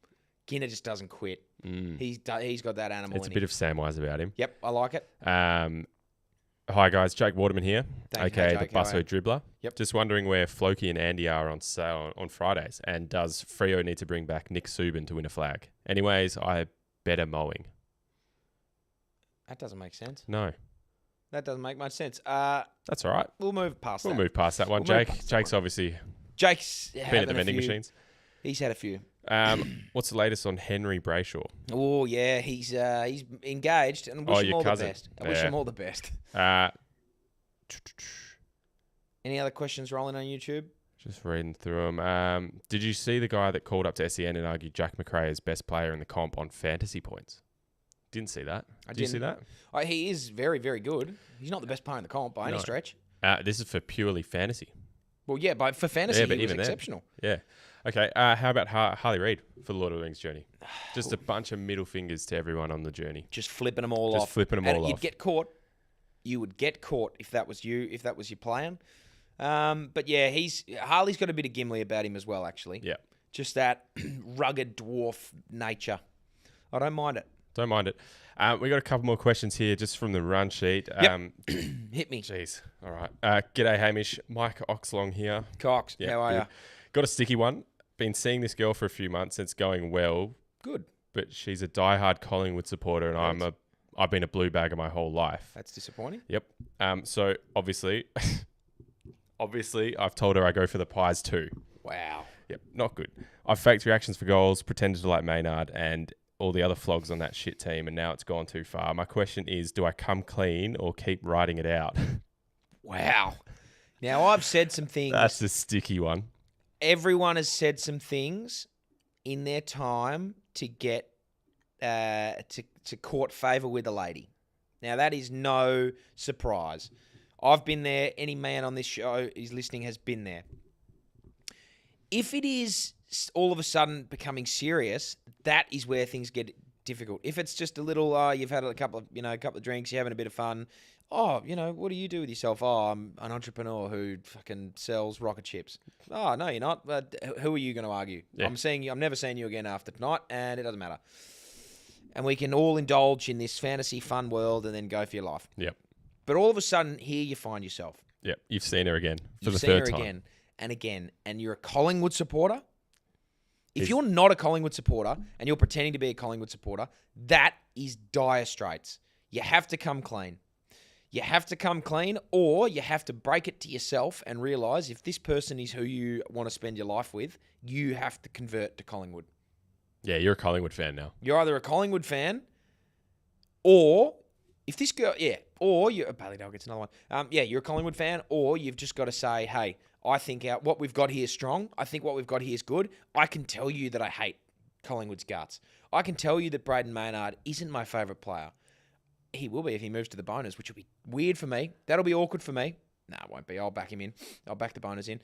Ginner just doesn't quit. He's got that animal It's in a bit him. of Samwise about him. Yep, I like it. Hi guys, Jake Waterman here. Thanks, Okay, hey, the Jake, how are Busso you? dribbler. Yep. Just wondering where Floki and Andy are on sale on Fridays, and does Freo need to bring back Nick Subin to win a flag? Anyways, I better mowing. That doesn't make sense. No. That doesn't make much sense. That's all right. We'll move past We'll that. move past that one. We'll move Jake. past that Jake's obviously Jake's been at having the a vending few. machines. He's had a few. What's the latest on Henry Brayshaw? Oh yeah, he's engaged, and wish him your all cousin. the best. I wish Yeah. him all the best. Any other questions rolling on YouTube? Just reading through them. Did you see the guy that called up to SEN and argued Jack McRae as best player in the comp on fantasy points? Didn't see that. Did you see that? He is very, very good. He's not the best player in the comp by any stretch. This is for purely fantasy. Well, yeah, but for fantasy, but he was even then. exceptional. Yeah. Okay. How about Harley Reid for the Lord of the Rings journey? Just a bunch of middle fingers to everyone on the journey. Just flipping them all Just off. flipping them all You'd off. get caught. You would get caught if that was you. If that was your plan. But yeah, Harley's got a bit of Gimli about him as well. Actually. Yeah. Just that rugged dwarf nature. I don't mind it. Don't mind it. We got a couple more questions here just from the run sheet. Hit me. Jeez. All right. G'day, Hamish. Mike Oxlong here. Cox, Yeah, how are good. you? Got a sticky one. Been seeing this girl for a few months. It's going well, Good. but she's a diehard Collingwood supporter, and I've been a blue bagger my whole life. That's disappointing. Yep. So obviously, I've told her I go for the Pies too. Wow. Yep. Not good. I've faked reactions for goals, pretended to like Maynard and all the other flogs on that shit team, and now it's gone too far. My question is, do I come clean or keep riding it out? Wow. Now, I've said some things. That's the sticky one. Everyone has said some things in their time to get to court favour with a lady. Now, that is no surprise. I've been there. Any man on this show who's listening has been there. If it is all of a sudden becoming serious, that is where things get difficult. If it's just a little, you've had a couple of drinks, you're having a bit of fun. Oh, what do you do with yourself? Oh, I'm an entrepreneur who fucking sells rocket ships. Oh, no, you're not. But who are you going to argue? Yeah. I'm never seeing you again after tonight, and it doesn't matter. And we can all indulge in this fantasy fun world and then go for your life. Yep. But all of a sudden, here you find yourself. Yep. You've seen her again for You've the seen third her time. again and again, and you're a Collingwood supporter. If you're not a Collingwood supporter and you're pretending to be a Collingwood supporter, that is dire straits. You have to come clean. You have to come clean, or you have to break it to yourself and realise if this person is who you want to spend your life with, you have to convert to Collingwood. Yeah, you're a Collingwood fan now. You're either a Collingwood fan, or if this girl, or you're Bailey Dale gets another one. You're a Collingwood fan, or you've just got to say, hey, I think what we've got here is strong. I think what we've got here is good. I can tell you that I hate Collingwood's guts. I can tell you that Braden Maynard isn't my favourite player. He will be if he moves to the Boners, which will be weird for me. That'll be awkward for me. No, it won't be. I'll back him in. I'll back the Boners in.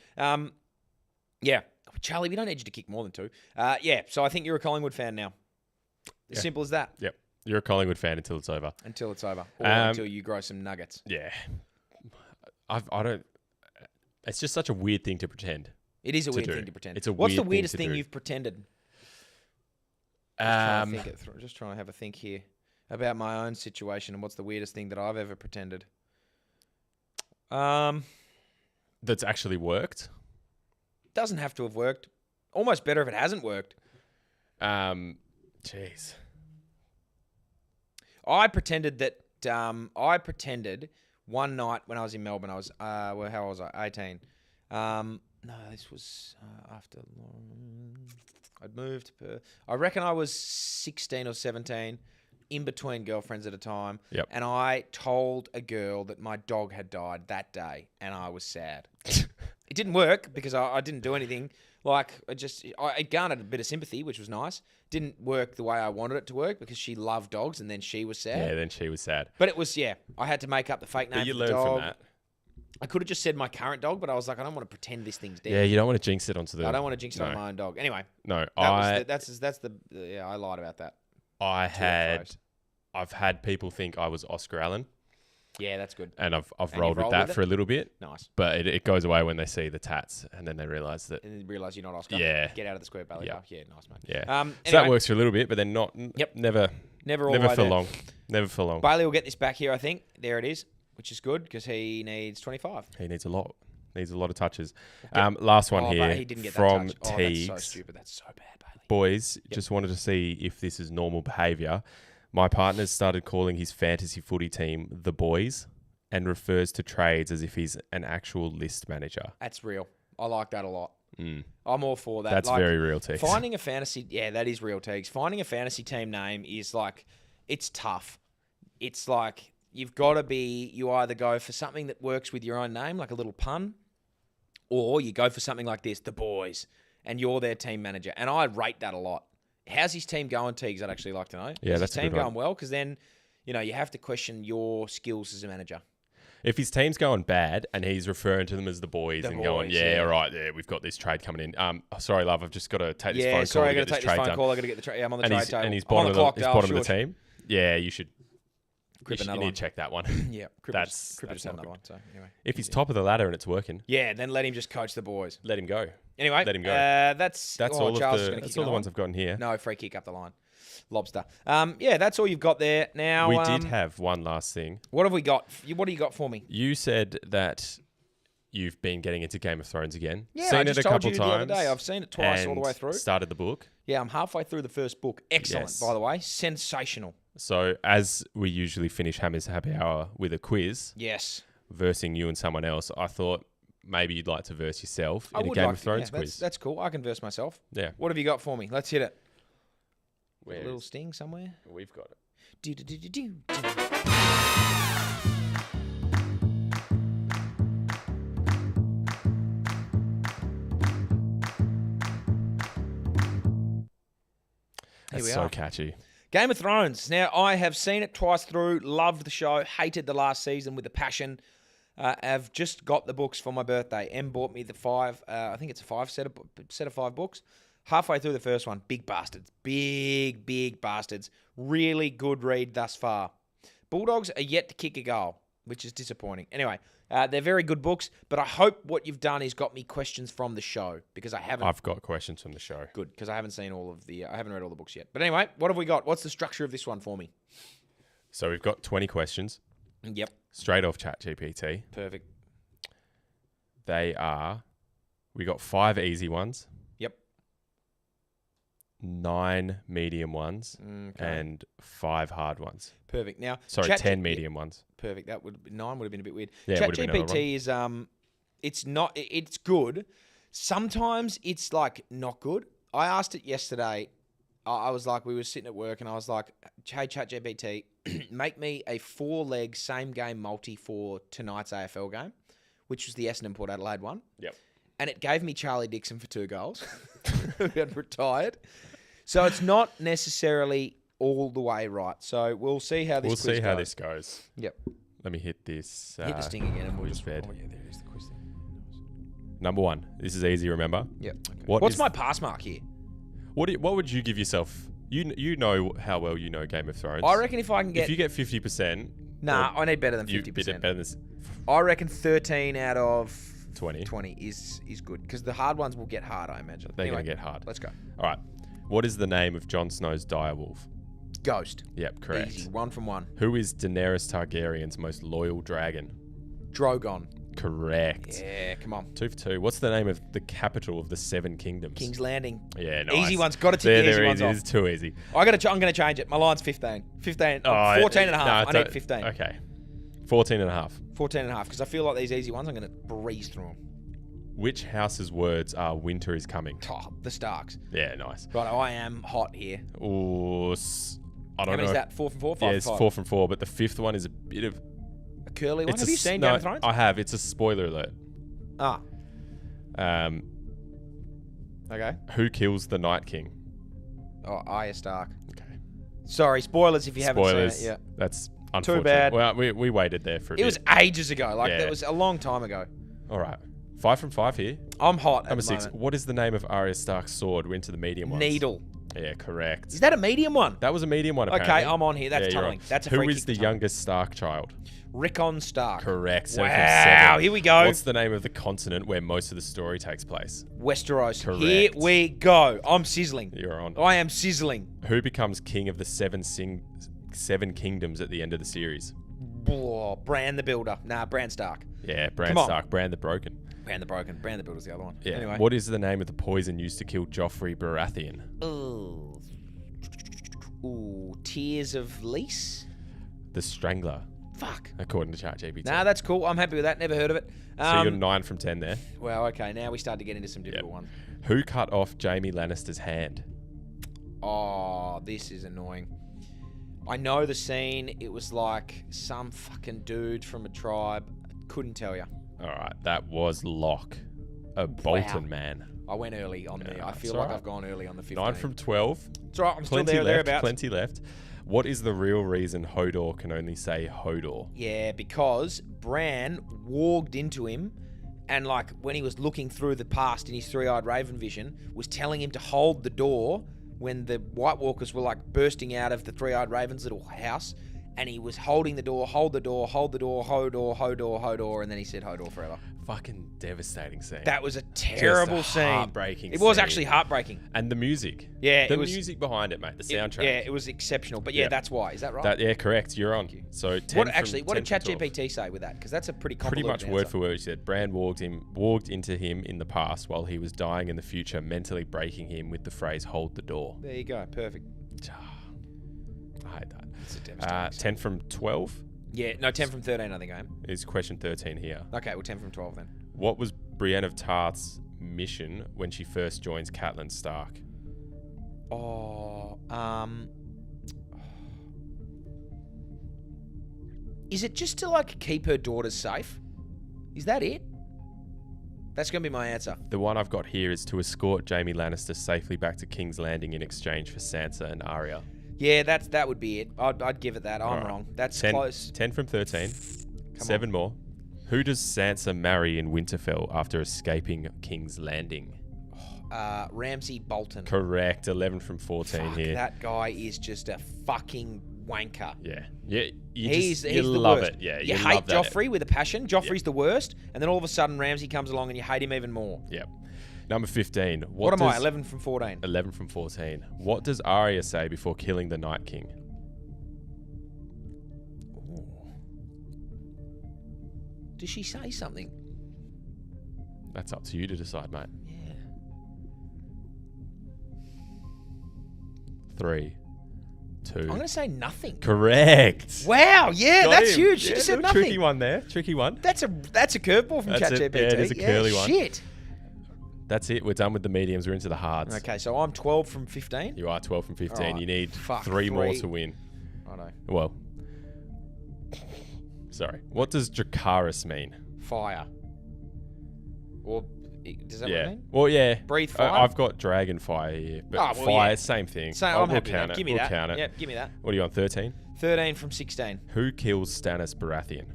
Charlie, we don't need you to kick more than 2. So I think you're a Collingwood fan now. As simple as that. Yep. You're a Collingwood fan until it's over. Until it's over. Or until you grow some nuggets. Yeah. I don't... It's just such a weird thing to pretend. It is a weird thing to pretend. It's a What's weird the weirdest thing to thing do. you've pretended? Just trying to have a think here about my own situation and what's the weirdest thing that I've ever pretended. That's actually worked? Doesn't have to have worked. Almost better if it hasn't worked. Jeez. I pretended one night when I was in Melbourne, I was, how old was I? 18. No, this was after I'd moved. I reckon I was 16 or 17, in between girlfriends at a time. Yep. And I told a girl that my dog had died that day, and I was sad. It didn't work because I didn't do anything. It garnered a bit of sympathy, which was nice. Didn't work the way I wanted it to work because she loved dogs, and then she was sad. Yeah, then she was sad. But it was, I had to make up the fake name But you for the learned dog. from that. I could have just said my current dog, but I was like, I don't want to pretend this thing's dead. Yeah, you don't want to jinx it onto the... I don't want to jinx it on my own dog. Anyway, No, I lied about that. I've had people think I was Oscar Allen, Yeah, that's good. and I've And rolled you with roll that with for it? a little bit, Nice. but it goes away when they see the tats, and then they realise that... And then realise you're not Oscar. Yeah. Get out of the square belly. Yeah. Yeah, nice, mate. Yeah. So So that anyway, works for a little bit, but then not... Yep. Never Never all the way for there. long. Never for long. Bailey will get this back here, I think. There it is, which is good because he needs 25. He needs a lot. Needs a lot of touches. Last one here But he didn't get from that touch. Oh, Teagues. that's so stupid. That's so bad, Bailey. Boys, just wanted to see if this is normal behaviour. My partner's started calling his fantasy footy team the Boys and refers to trades as if he's an actual list manager. That's real. I like that a lot. Mm. I'm all for that. That's very real, Tex. Finding a fantasy, that is real, Tex. Finding a fantasy team name is like, it's tough. It's like you've got to you either go for something that works with your own name, like a little pun, or you go for something like this, the boys, and you're their team manager. And I rate that a lot. How's his team going, Teagues? I'd actually like to know. Yeah, is that's his a team good one. going well? Because then, you have to question your skills as a manager. If his team's going bad and he's referring to them as the boys The and boys, going, yeah. all right, we've got this trade coming in. Sorry, love, I've just got to take this phone Yeah, call sorry, I to got get to take this this trade phone done. call. I got to get the trade. I'm on the And trade he's, table. and he's I'm on bottom, the clock, he's Dale, bottom of the shush. team. Yeah, you should. Crip You another need one. to check that one. Yeah, That's just not another good. one. So anyway, If he's top of the ladder and it's working, yeah, then let him just coach the boys. let him go. Anyway, Let him go. That's All of Charles is the. gonna That's kick all the another ones one. I've gotten here. No, free kick up the line. Lobster. Yeah, that's all you've got there. Now We did have one last thing. What have we got? What do you got for me? You said that you've been getting into Game of Thrones again. Yeah, seen I just it a told couple you times. the other day. I've seen it twice all the and way through. Started the book. Yeah, I'm halfway through the first book. Excellent, Yes. by the way. Sensational. So as we usually finish Hammer's Happy Hour with a quiz, Yes. versing you and someone else, I thought maybe you'd like to verse yourself I in a would Game like of to- Thrones yeah, quiz. That's cool. I can verse myself. Yeah. What have you got for me? Let's hit it. Where A little is- sting somewhere. We've got it. Do. Here That's we so are. catchy. Game of Thrones. Now, I have seen it twice through, loved the show, hated the last season with a passion. I've just got the books for my birthday. Em bought me the I think it's a set of 5 books. Halfway through the first one, big bastards. Big bastards. Really good read thus far. Bulldogs are yet to kick a goal, which is disappointing. Anyway, they're very good books, but I hope what you've done is got me questions from the show, because I haven't. I've got questions from the show. Good, because I haven't seen I haven't read all the books yet. But anyway, what have we got? What's the structure of this one for me? So we've got 20 questions Yep, straight off ChatGPT. perfect. We got 5 easy ones, Yep. 9 medium ones, Okay. and 5 hard ones. Perfect. Now, Sorry, 10 medium ones. Perfect. 9 would have been a bit weird. Yeah, it would have been another ChatGPT is it's good. Sometimes it's like not good. I asked it yesterday. I was like, we were sitting at work and I was like, hey, ChatGPT, make me a 4-leg same game multi for tonight's AFL game, which was the Essendon Port Adelaide one. Yep. And it gave me Charlie Dixon for 2 goals, who had retired. So it's not necessarily all the way right. So we'll see how this We'll quiz see how goes. this goes. Yep. Let me hit this. Hit the sting again and we'll quiz just... bed. Oh, yeah, there is the quiz thing. Number 1. This is easy, remember? Yep. Okay. What What's is- my pass mark here? What would you give yourself? You know how well you know Game of Thrones. I reckon if I can get... if you get 50%... Nah, I need better than you 50%. better than I reckon 13 out of 20. 20 is good, because the hard ones will get hard, I imagine. They're Anyway, going to get hard. Let's go. All right. What is the name of Jon Snow's direwolf? Ghost. Yep, correct. Easy. 1 from 1. Who is Daenerys Targaryen's most loyal dragon? Drogon. Correct. Yeah, come on. 2 for 2. What's the name of the capital of the 7 kingdoms? King's Landing. Yeah, nice. Easy ones. Got to tick the easy ones off. It's too easy. I'm going to change it. My line's 15. 15. 14 and a half. I need 15. Okay. 14 and a half. 14 and a half, because I feel like these easy ones, I'm going to breeze through them. Which house's words are winter is coming? Oh, the Starks. Yeah, nice. Right, I am hot here. Ooh, I How don't many know. is that? 4 from 4? 5 Yeah, from it's 5? 4 from 4, but the 5th one is a bit of... A curly one? It's Have a you seen no, Game of Thrones? I have. It's a spoiler alert. Ah, okay. Who kills the Night King? Oh, Arya Stark. Okay. Sorry, spoilers if you haven't Spoilers. seen it yet. That's unfortunate. bad. Well, we waited there for a bit. It was ages ago. Like, Yeah. that was a long time ago. All right. 5 from 5 here. I'm hot at Number the 6. moment. What is the name of Arya Stark's sword? We're into the medium ones. Needle. Yeah, correct. Is that a medium one? That was a medium one, apparently. Okay, I'm on here. That's Yeah, you're tunneling. on. That's a Who free is kick the tunneling. youngest Stark child? Rickon Stark. Correct. 7 from Wow, 7. here we go. What's the name of the continent where most of the story takes place? Westeros. Correct. Here we go. I'm sizzling. You're on. I am sizzling. Who becomes king of the 7 kingdoms at the end of the series? Oh, Bran the Builder. Nah, Bran Stark. Yeah, Bran Come on. Stark. Bran the Broken. Bran the Broken. Bran the Builder's the other one. Yeah. Anyway. What is the name of the poison used to kill Joffrey Baratheon? Ooh, Tears of Lys? The Strangler. Fuck. according to ChatGPT. Nah, that's cool. I'm happy with that. Never heard of it. So you're 9 from 10 there. Well, okay. Now we start to get into some difficult ones. Who cut off Jaime Lannister's hand? Oh, this is annoying. I know the scene. It was like some fucking dude from a tribe. Couldn't tell you. All right, that was Locke, a Bolton man. I went early on there. I feel all like right. I've gone early on the 15. 9 from 12. It's all right. I'm still Plenty there, left. thereabouts. Plenty left. What is the real reason Hodor can only say Hodor? Yeah, because Bran walked into him and, like, when he was looking through the past in his three-eyed raven vision, was telling him to hold the door when the White Walkers were, like, bursting out of the three-eyed raven's little house. And he was holding the door, hold the door, hold the door, Hodor, Hodor, Hodor, and then he said Hodor forever. Fucking devastating scene. That was a terrible Just a scene. heartbreaking It was scene. actually heartbreaking. And the music. Yeah, the it was- music behind it, mate. The soundtrack. It was exceptional. But yeah, that's why. Is that right? Yeah, correct. You're on. So 10 what from, actually? What 10 did from 12. ChatGPT say with that? Because that's a pretty Pretty convoluted much word answer. for word, he said. Bran walked into him in the past while he was dying in the future, mentally breaking him with the phrase "hold the door." There you go. Perfect. I hate that. It's a devastating scene. 10 from 12 Yeah, no, 10 from 13, I think I am. is question 13 here. Okay, well, 10 from 12 then. What was Brienne of Tarth's mission when she first joins Catelyn Stark? Oh, is it just to, like, keep her daughters safe? Is that it? That's going to be my answer. The one I've got here is to escort Jaime Lannister safely back to King's Landing in exchange for Sansa and Arya. Yeah, that would be it. I'd give it that. I'm Alright. wrong. That's 10, close. 10 from 13. Come 7 more. Who does Sansa marry in Winterfell after escaping King's Landing? Ramsay Bolton. Correct. 11 from 14 Fuck, here. that guy is just a fucking wanker. Yeah. Yeah. He's You the love worst. it. Yeah. You hate love that. Joffrey with a passion. Joffrey's the worst, and then all of a sudden Ramsay comes along and you hate him even more. Yep. Number 15. What am I? does- 11 from 14. 11 from 14. What does Arya say before killing the Night King? Does she say something? That's up to you to decide, mate. Yeah. 3, 2. I'm going to say nothing. Correct. Wow, yeah, Got that's him. huge. She Yeah, just said little Tricky nothing. one there. Tricky one. That's a curveball from That's it. ChatGPT. Yeah, it is a curly one. Shit. That's it. We're done with the mediums. We're into the hards. Okay, so I'm 12 from 15. You are 12 from 15. Alright. You need Fuck, 3 more three. to win. I know. Well, sorry. What does Dracarys mean? Fire. Or does that what it mean? Well, yeah. Breathe fire? I've got dragon fire here, but Oh, well, fire, yeah. same thing. So We'll I'm happy with count that. it. Give me We'll that. count it. Yep, give me that. What are you on? 13. 13 from 16. Who kills Stannis Baratheon?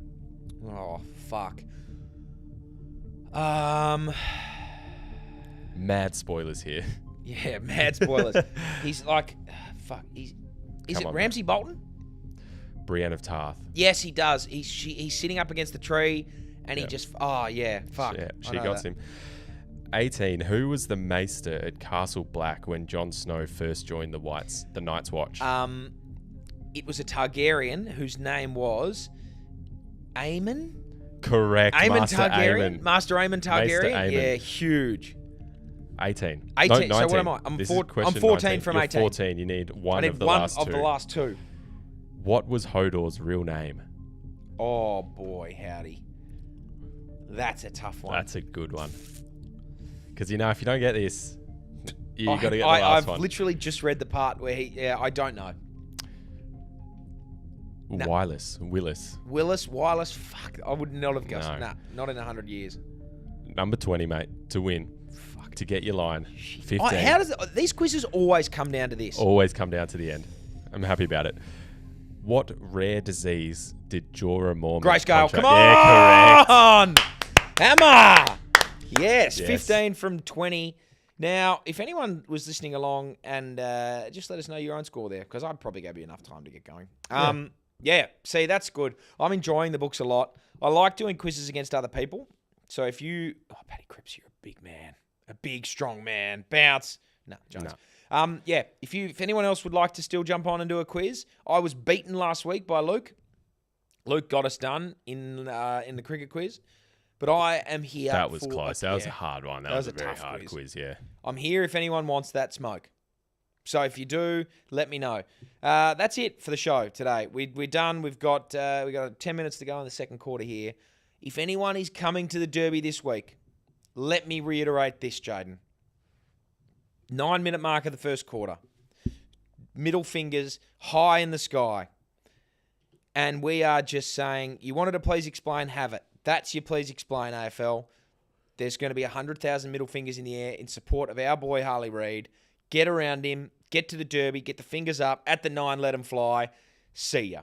Oh, fuck. Mad spoilers here. Yeah, mad spoilers. He's like, fuck. Is Come it on, Ramsay Bolton? Brienne of Tarth. Yes, he does. He's sitting up against the tree, and he Yep. just. Oh yeah, fuck. Yeah, I she know got that. him. 18. Who was the maester at Castle Black when Jon Snow first joined the Night's Watch? It was a Targaryen whose name was Aemon. Correct. Aemon Master Targaryen. Aemon. Master Aemon Targaryen. Aemon. Yeah, huge. 18. 18. No, So 19. what am I? I'm This four- is question I'm 14 19. from You're 18. 14. You need one I need of the one last of two. the last two. What was Hodor's real name? Oh boy, howdy. That's a tough one. That's a good one. Because, if you don't get this, you got to get the I've last one. literally just read the part where I don't know. No. Willis. Wireless, fuck. I would not have guessed. No. Nah, not in 100 years. Number 20, mate, to win. Fuck. To get your line. 15. How does these quizzes always come down to this? Always come down to the end. I'm happy about it. What rare disease did Jorah Mormont Grayscale, contract? come on! Yeah, correct. Hammer! Yes, Yes. 15 from 20. Now, if anyone was listening along and just let us know your own score there, because I'd probably give you enough time to get going. Yeah, see, that's good. I'm enjoying the books a lot. I like doing quizzes against other people. So if you... Oh, Paddy Cripps, you're a big man. A big, strong man. Bounce. No, Jones. Yeah, if anyone else would like to still jump on and do a quiz, I was beaten last week by Luke. Luke got us done in the cricket quiz. But I am here. That was for close. That was a hard one. That was a very tough hard quiz, yeah. I'm here if anyone wants that smoke. So if you do, let me know. That's it for the show today. We're done. We've got 10 minutes to go in the second quarter here. If anyone is coming to the Derby this week, let me reiterate this, Jaiden. 9-minute mark of the first quarter. Middle fingers high in the sky. And we are just saying, you wanted to please explain, have it. That's your please explain, AFL. There's going to be 100,000 middle fingers in the air in support of our boy Harley Reed. Get around him, get to the Derby, get the fingers up at the 9, let him fly. See ya.